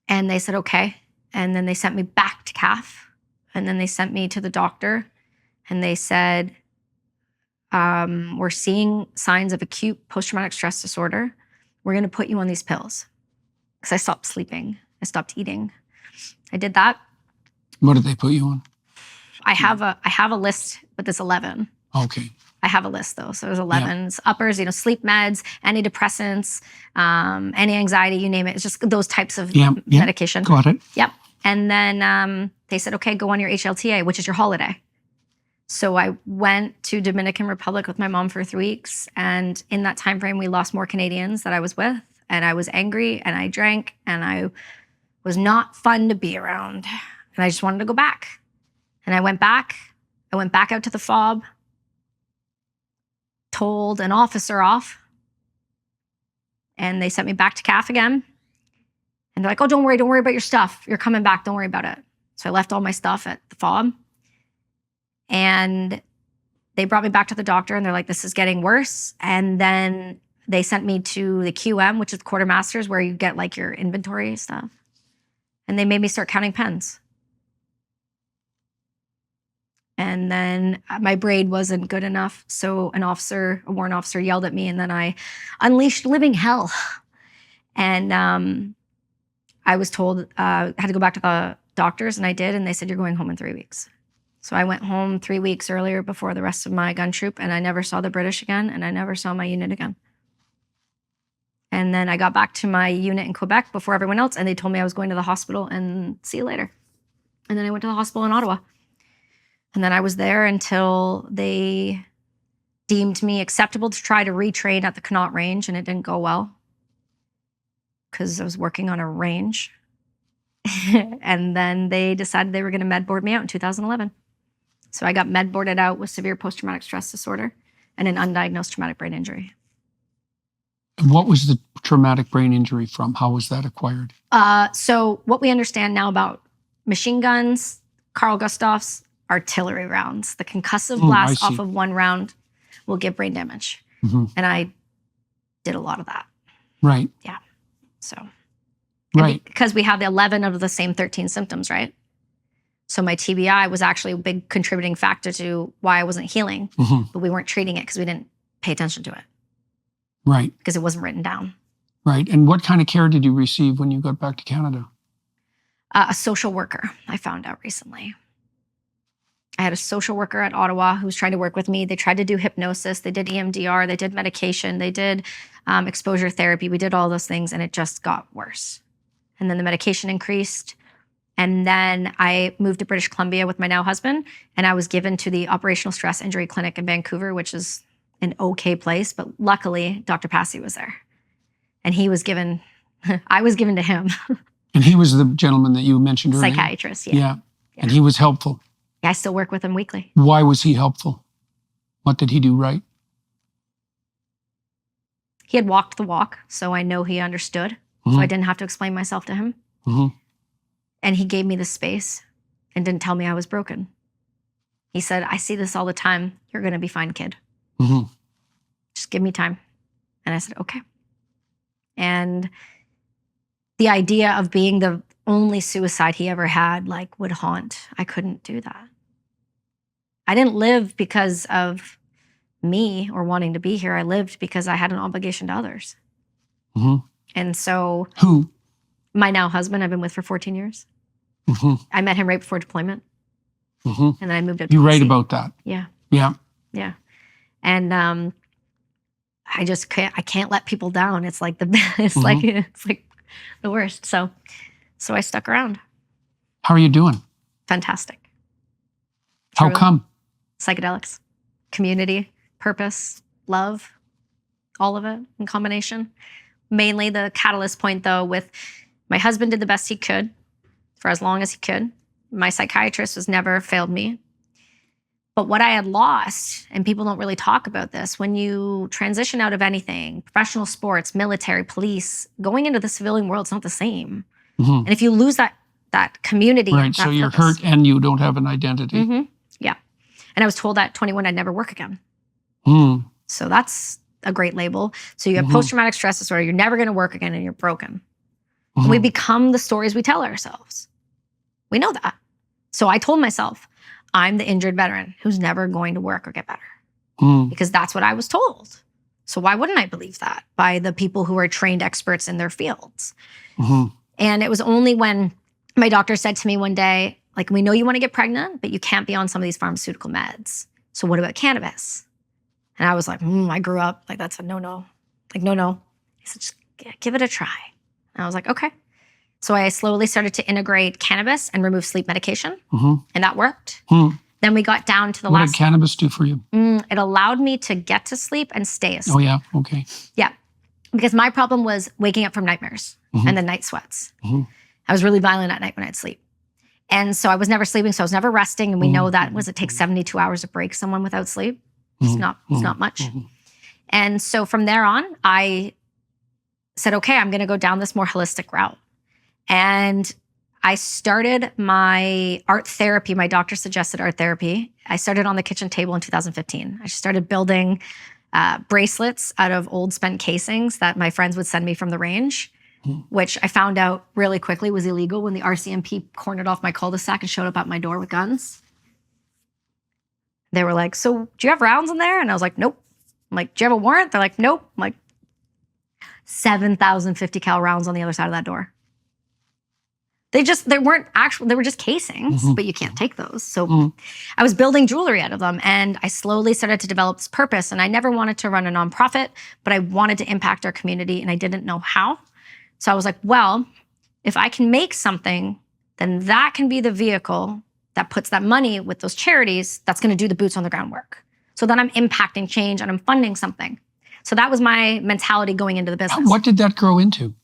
And they said, okay. And then they sent me back to CAF. And then they sent me to the doctor, and they said, we're seeing signs of acute post-traumatic stress disorder. We're going to put you on these pills. Because I stopped sleeping. I stopped eating. I did that. What did they put you on? I have a list, but there's 11. Okay. I have a list though. So there's 11. Yeah. It's uppers, sleep meds, antidepressants, anti-anxiety, you name it. It's just those types of medication. Got it. Yep. And then they said, okay, go on your HLTA, which is your holiday. So I went to Dominican Republic with my mom for 3 weeks. And in that time frame, we lost more Canadians that I was with. And I was angry, and I drank, and I was not fun to be around. And I just wanted to go back. And I went back out to the FOB, told an officer off, and they sent me back to CAF again. And they're like, oh, don't worry about your stuff. You're coming back, don't worry about it. So I left all my stuff at the FOB. And they brought me back to the doctor, and they're like, this is getting worse. And then they sent me to the QM, which is the quartermasters, where you get like your inventory stuff. And they made me start counting pens. And then my braid wasn't good enough. So a warrant officer yelled at me, and then I unleashed living hell. And I was told I had to go back to the doctors, and I did. And they said, you're going home in 3 weeks. So I went home 3 weeks earlier before the rest of my gun troop, and I never saw the British again, and I never saw my unit again. And then I got back to my unit in Quebec before everyone else, and they told me I was going to the hospital and see you later. And then I went to the hospital in Ottawa. And then I was there until they deemed me acceptable to try to retrain at the Connaught range, and it didn't go well because I was working on a range. And then they decided they were going to med board me out in 2011. So I got med boarded out with severe post-traumatic stress disorder and an undiagnosed traumatic brain injury. And what was the traumatic brain injury from? How was that acquired? So what we understand now about machine guns, Carl Gustav's, artillery rounds, the concussive blast off of one round will give brain damage. Mm-hmm. And I did a lot of that. Right. Yeah. So. Right. Because we have 11 of the same 13 symptoms, right? So my TBI was actually a big contributing factor to why I wasn't healing, but we weren't treating it because we didn't pay attention to it. Right. Because it wasn't written down. Right. And what kind of care did you receive when you got back to Canada? A social worker, I found out recently. I had a social worker at Ottawa who was trying to work with me. They tried to do hypnosis. They did EMDR. They did medication. They did exposure therapy. We did all those things, and it just got worse. And then the medication increased. And then I moved to British Columbia with my now husband, and I was given to the Operational Stress Injury Clinic in Vancouver, which is an okay place. But luckily, Dr. Passy was there. And he was given, I was given to him. And he was the gentleman that you mentioned earlier? Psychiatrist, Yeah. And he was helpful. Yeah, I still work with him weekly. Why was he helpful? What did he do right? He had walked the walk, so I know he understood. So I didn't have to explain myself to him. And he gave me the space and didn't tell me I was broken. He said, I see this all the time. You're going to be fine, kid. Just give me time. And I said, okay. And the idea of being the only suicide he ever had, like, would haunt. I couldn't do that. I didn't live because of me or wanting to be here. I lived because I had an obligation to others. And so... Who? My now husband I've been with for 14 years. I met him right before deployment. And then I moved up to You BC. write about that. Yeah. Yeah. Yeah. And I just can't let people down. It's like it's like the worst. So I stuck around. How are you doing? Fantastic. How Truly. come? Psychedelics, community, purpose, love, all of it in combination. Mainly the catalyst point, though, with my husband did the best he could for as long as he could. My psychiatrist has never failed me. But what I had lost, and people don't really talk about this, when you transition out of anything, professional sports, military, police, going into the civilian world is not the same. And if you lose that community, right? So you're hurt and you don't have an identity. Yeah. And I was told at 21 I'd never work again. So that's a great label. So you have post-traumatic stress disorder, you're never going to work again, and you're broken. And we become the stories we tell ourselves. We know that. So I told myself, I'm the injured veteran who's never going to work or get better. Because that's what I was told. So why wouldn't I believe that by the people who are trained experts in their fields? And it was only when my doctor said to me one day, like, we know you want to get pregnant, but you can't be on some of these pharmaceutical meds. So what about cannabis? And I was like, I grew up, like, that's a no-no. Like, no. He said, just give it a try. And I was like, okay. So I slowly started to integrate cannabis and remove sleep medication. And that worked. Then we got down to the What did cannabis do for you? It allowed me to get to sleep and stay asleep. Oh, yeah. Okay. Yeah. Because my problem was waking up from nightmares and the night sweats. I was really violent at night when I'd sleep. And so I was never sleeping, so I was never resting. And we know that it takes 72 hours to break someone without sleep. It's not much. And so from there on, I said, okay, I'm going to go down this more holistic route. And I started my art therapy. My doctor suggested art therapy. I started on the kitchen table in 2015. I started building bracelets out of old spent casings that my friends would send me from the range, which I found out really quickly was illegal when the RCMP cornered off my cul-de-sac and showed up at my door with guns. They were like, so do you have rounds in there? And I was like, nope. I'm like, do you have a warrant? They're like, nope. I'm like, 7,000 50 cal rounds on the other side of that door. They weren't actual, they were just casings, but you can't take those. So I was building jewelry out of them, and I slowly started to develop this purpose. And I never wanted to run a nonprofit, but I wanted to impact our community, and I didn't know how. So I was like, well, if I can make something, then that can be the vehicle that puts that money with those charities that's going to do the boots on the ground work. So then I'm impacting change and I'm funding something. So that was my mentality going into the business. What did that grow into?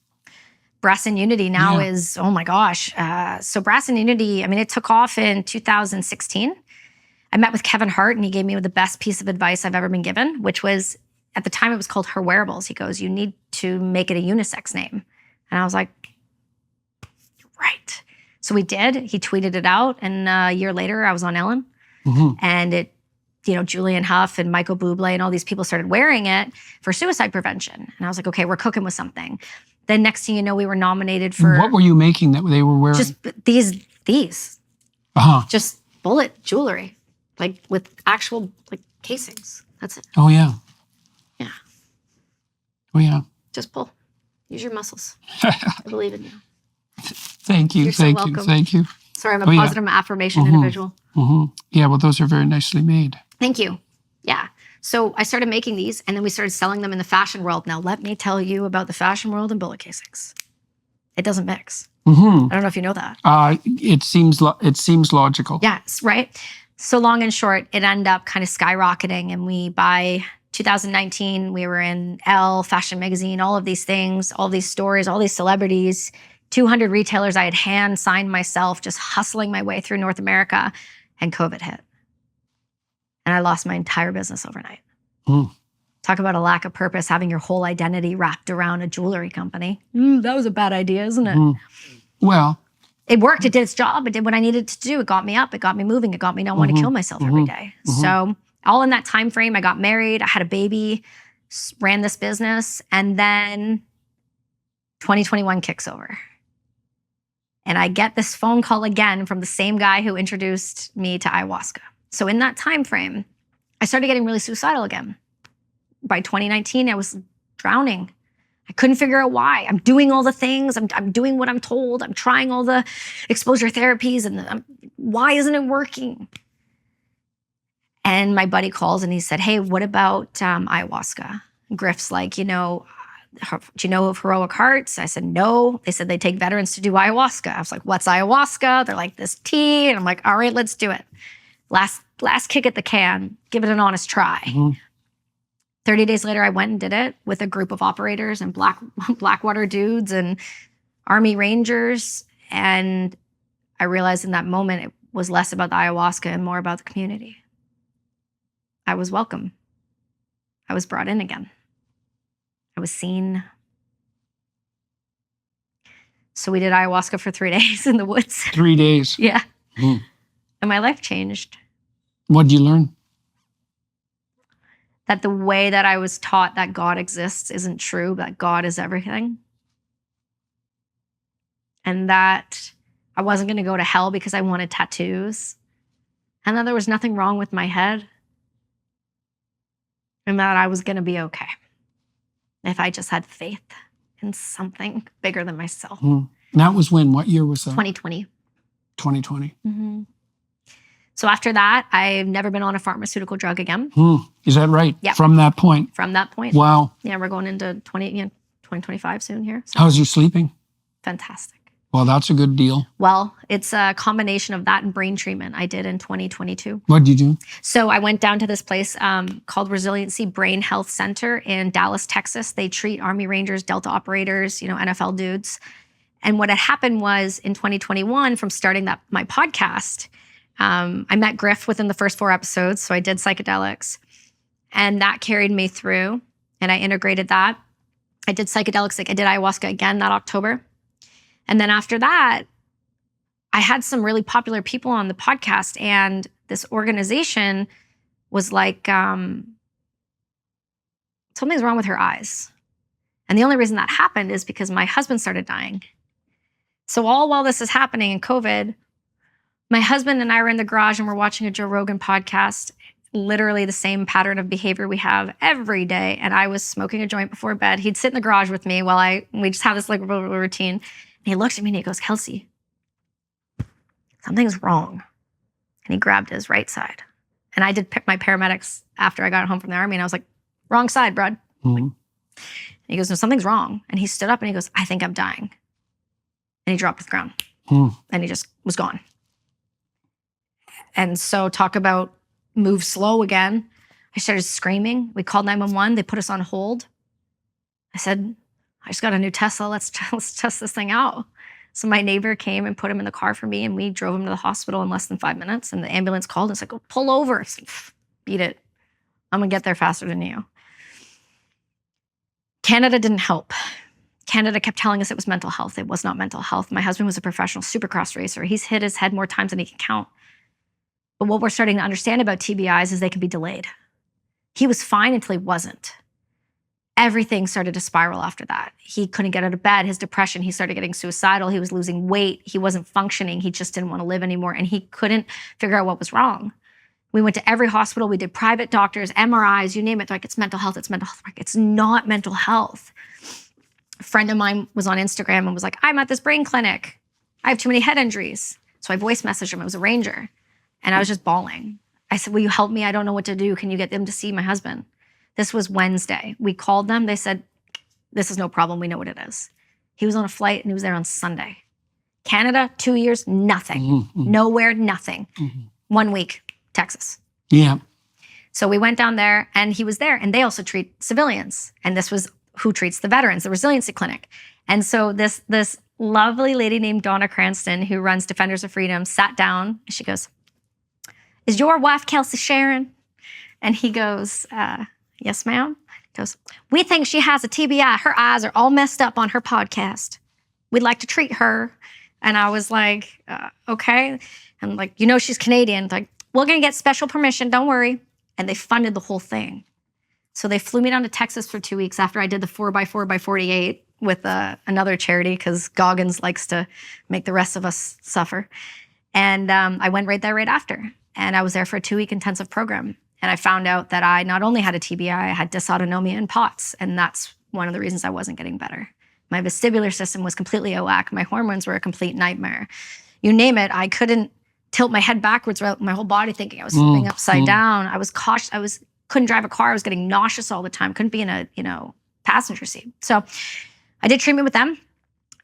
Brass and Unity now Yeah. is, oh my gosh. So Brass and Unity, I mean, it took off in 2016. I met with Kevin Hart and he gave me the best piece of advice I've ever been given, which was, at the time it was called Her Wearables. He goes, you need to make it a unisex name. And I was like, right. So we did. He tweeted it out. And a year later, I was on Ellen. And it, Julian Huff and Michael Bublé and all these people started wearing it for suicide prevention. And I was like, okay, we're cooking with something. Then next thing you know, we were nominated for... What were you making that they were wearing? Just these. Just bullet jewelry, like with actual like casings. That's it. Oh, yeah. Yeah. Oh, yeah. Just pull. Use your muscles. I believe in you. Thank you. You're so Thank welcome. you. Thank you. Sorry, I'm a positive affirmation individual. Yeah, well, those are very nicely made. Thank you. Yeah. So I started making these and then we started selling them in the fashion world. Now, let me tell you about the fashion world and bullet casings. It doesn't mix. I don't know if you know that. It seems logical. Yes, right? So long and short, it ended up kind of skyrocketing. And by 2019, we were in Elle, Fashion Magazine, all of these things, all these stories, all these celebrities, 200 retailers I had hand signed myself, just hustling my way through North America. And COVID hit. And I lost my entire business overnight. Talk about a lack of purpose, having your whole identity wrapped around a jewelry company. That was a bad idea, isn't it? Well, it worked. It did its job. It did what I needed to do. It got me up. It got me moving. It got me not want to kill myself every day. So all in that time frame, I got married. I had a baby, ran this business. And then 2021 kicks over. And I get this phone call again from the same guy who introduced me to ayahuasca. So in that time frame, I started getting really suicidal again. By 2019, I was drowning. I couldn't figure out why. I'm doing all the things. I'm doing what I'm told. I'm trying all the exposure therapies. And why isn't it working? And my buddy calls and he said, hey, what about ayahuasca? Griff's like, do you know of Heroic Hearts? I said, no. They said they take veterans to do ayahuasca. I was like, what's ayahuasca? They're like, this tea. And I'm like, all right, let's do it. Last kick at the can. Give it an honest try. 30 days later, I went and did it with a group of operators and Blackwater dudes and Army Rangers. And I realized in that moment, it was less about the ayahuasca and more about the community. I was welcome. I was brought in again. I was seen. So we did ayahuasca for 3 days in the woods. 3 days. Yeah. And my life changed. What did you learn? That the way that I was taught that God exists isn't true, that God is everything. And that I wasn't going to go to hell because I wanted tattoos. And that there was nothing wrong with my head. And that I was going to be okay. If I just had faith in something bigger than myself. And that was when? What year was that? 2020. 2020. So after that, I've never been on a pharmaceutical drug again. Is that right? Yeah. From that point? From that point. Wow. Yeah, we're going into 2025 soon here. So How's you sleeping? fantastic. Well, that's a good deal. Well, it's a combination of that and brain treatment I did in 2022. What did you do? So I went down to this place called Resiliency Brain Health Center in Dallas, Texas. They treat Army Rangers, Delta operators, NFL dudes. And what had happened was in 2021, from starting my podcast, I met Griff within the first 4 episodes. So I did psychedelics and that carried me through and I integrated that. I did psychedelics, I did ayahuasca again that October. And then after that, I had some really popular people on the podcast and this organization was like, something's wrong with her eyes. And the only reason that happened is because my husband started dying. So all while this is happening in COVID, my husband and I were in the garage and we're watching a Joe Rogan podcast, literally the same pattern of behavior we have every day. And I was smoking a joint before bed. He'd sit in the garage with me while we just have this like little routine. And he looks at me and he goes, Kelsi, something's wrong. And he grabbed his right side. And I did my paramedics after I got home from the Army. And I was like, wrong side, bud. And he goes, no, something's wrong. And he stood up and he goes, I think I'm dying. And he dropped to the ground. And he just was gone. And so talk about move slow again. I started screaming. We called 911. They put us on hold. I said, I just got a new Tesla. Let's test this thing out. So my neighbor came and put him in the car for me, and we drove him to the hospital in less than 5 minutes. And the ambulance called and said, "Go pull over." I said, "Beat it. I'm gonna get there faster than you." Canada didn't help. Canada kept telling us it was mental health. It was not mental health. My husband was a professional supercross racer. He's hit his head more times than he can count. But what we're starting to understand about TBIs is they can be delayed. He was fine until he wasn't. Everything started to spiral after that. He couldn't get out of bed. His depression, he started getting suicidal. He was losing weight. He wasn't functioning. He just didn't want to live anymore. And he couldn't figure out what was wrong. We went to every hospital. We did private doctors, MRIs, you name it. They're like, it's mental health. It's mental health. Like, it's not mental health. A friend of mine was on Instagram and was like, "I'm at this brain clinic. I have too many head injuries." So I voice messaged him. It was a ranger. And I was just bawling. I said, "Will you help me? I don't know what to do. Can you get them to see my husband?" This was Wednesday. We called them. They said, "This is no problem. We know what it is." He was on a flight and he was there on Sunday. Canada, 2 years, nothing. Mm-hmm. Nowhere, nothing. Mm-hmm. 1 week, Texas. Yeah. So we went down there and he was there. And they also treat civilians. And this was who treats the veterans, the resiliency clinic. And so this lovely lady named Donna Cranston, who runs Defenders of Freedom, sat down and she goes, "Is your wife Kelsi Sheren?" And he goes, "Yes, ma'am." He goes, "We think she has a TBI. Her eyes are all messed up on her podcast. We'd like to treat her." And I was like, "Okay." And like, she's Canadian. Like, "We're going to get special permission. Don't worry." And they funded the whole thing. So they flew me down to Texas for 2 weeks after I did the 4x4x48 with another charity, because Goggins likes to make the rest of us suffer. And I went right there right after. And I was there for a 2-week intensive program. And I found out that I not only had a TBI, I had dysautonomia and POTS. And that's one of the reasons I wasn't getting better. My vestibular system was completely out of whack. My hormones were a complete nightmare. You name it, I couldn't tilt my head backwards throughout my whole body, thinking I was slipping upside down. I was cautious. Couldn't drive a car. I was getting nauseous all the time. Couldn't be in a, passenger seat. So I did treatment with them.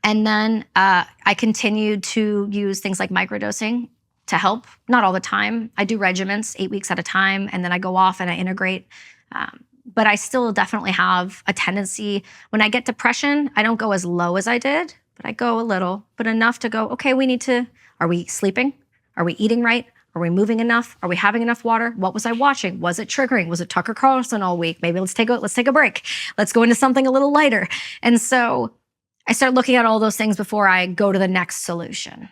And then I continued to use things like microdosing to help. Not all the time. I do regimens 8 weeks at a time. And then I go off and I integrate. But I still definitely have a tendency. When I get depression, I don't go as low as I did, but I go a little, but enough to go, okay, are we sleeping? Are we eating right? Are we moving enough? Are we having enough water? What was I watching? Was it triggering? Was it Tucker Carlson all week? Maybe let's take a break. Let's go into something a little lighter. And so I start looking at all those things before I go to the next solution.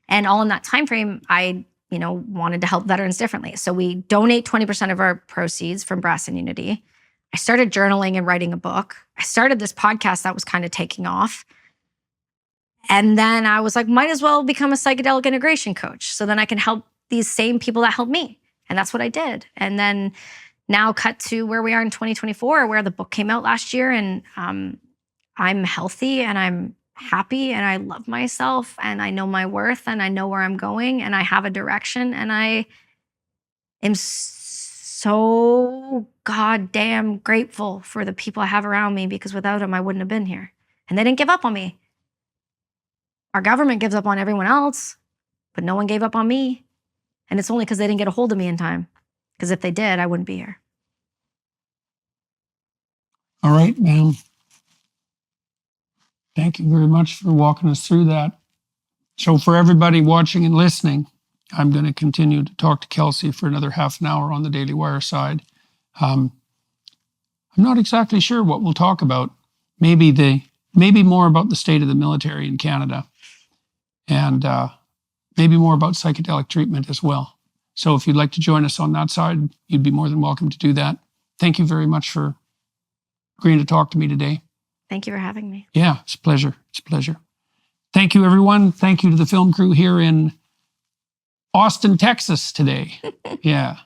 And all in that time frame, I, wanted to help veterans differently. So we donate 20% of our proceeds from Brass and Unity. I started journaling and writing a book. I started this podcast that was kind of taking off. And then I was like, might as well become a psychedelic integration coach. So then I can help these same people that helped me. And that's what I did. And then now cut to where we are in 2024, where the book came out last year. And I'm healthy and I'm happy and I love myself and I know my worth and I know where I'm going and I have a direction. And I am so goddamn grateful for the people I have around me, because without them, I wouldn't have been here. And they didn't give up on me. Our government gives up on everyone else, but no one gave up on me. And it's only because they didn't get a hold of me in time. Because if they did, I wouldn't be here. All right, ma'am. Thank you very much for walking us through that. So for everybody watching and listening, I'm going to continue to talk to Kelsi for another half an hour on the Daily Wire side. I'm not exactly sure what we'll talk about. Maybe more about the state of the military in Canada, and maybe more about psychedelic treatment as well. So if you'd like to join us on that side, you'd be more than welcome to do that. Thank you very much for agreeing to talk to me today. Thank you for having me. Yeah, it's a pleasure. It's a pleasure. Thank you, everyone. Thank you to the film crew here in Austin, Texas today. Yeah.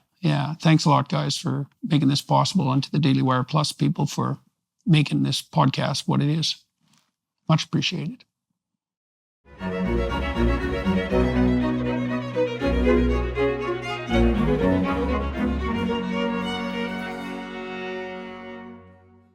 Thanks a lot, guys, for making this possible, and to the Daily Wire Plus people for making this podcast what it is. Much appreciated.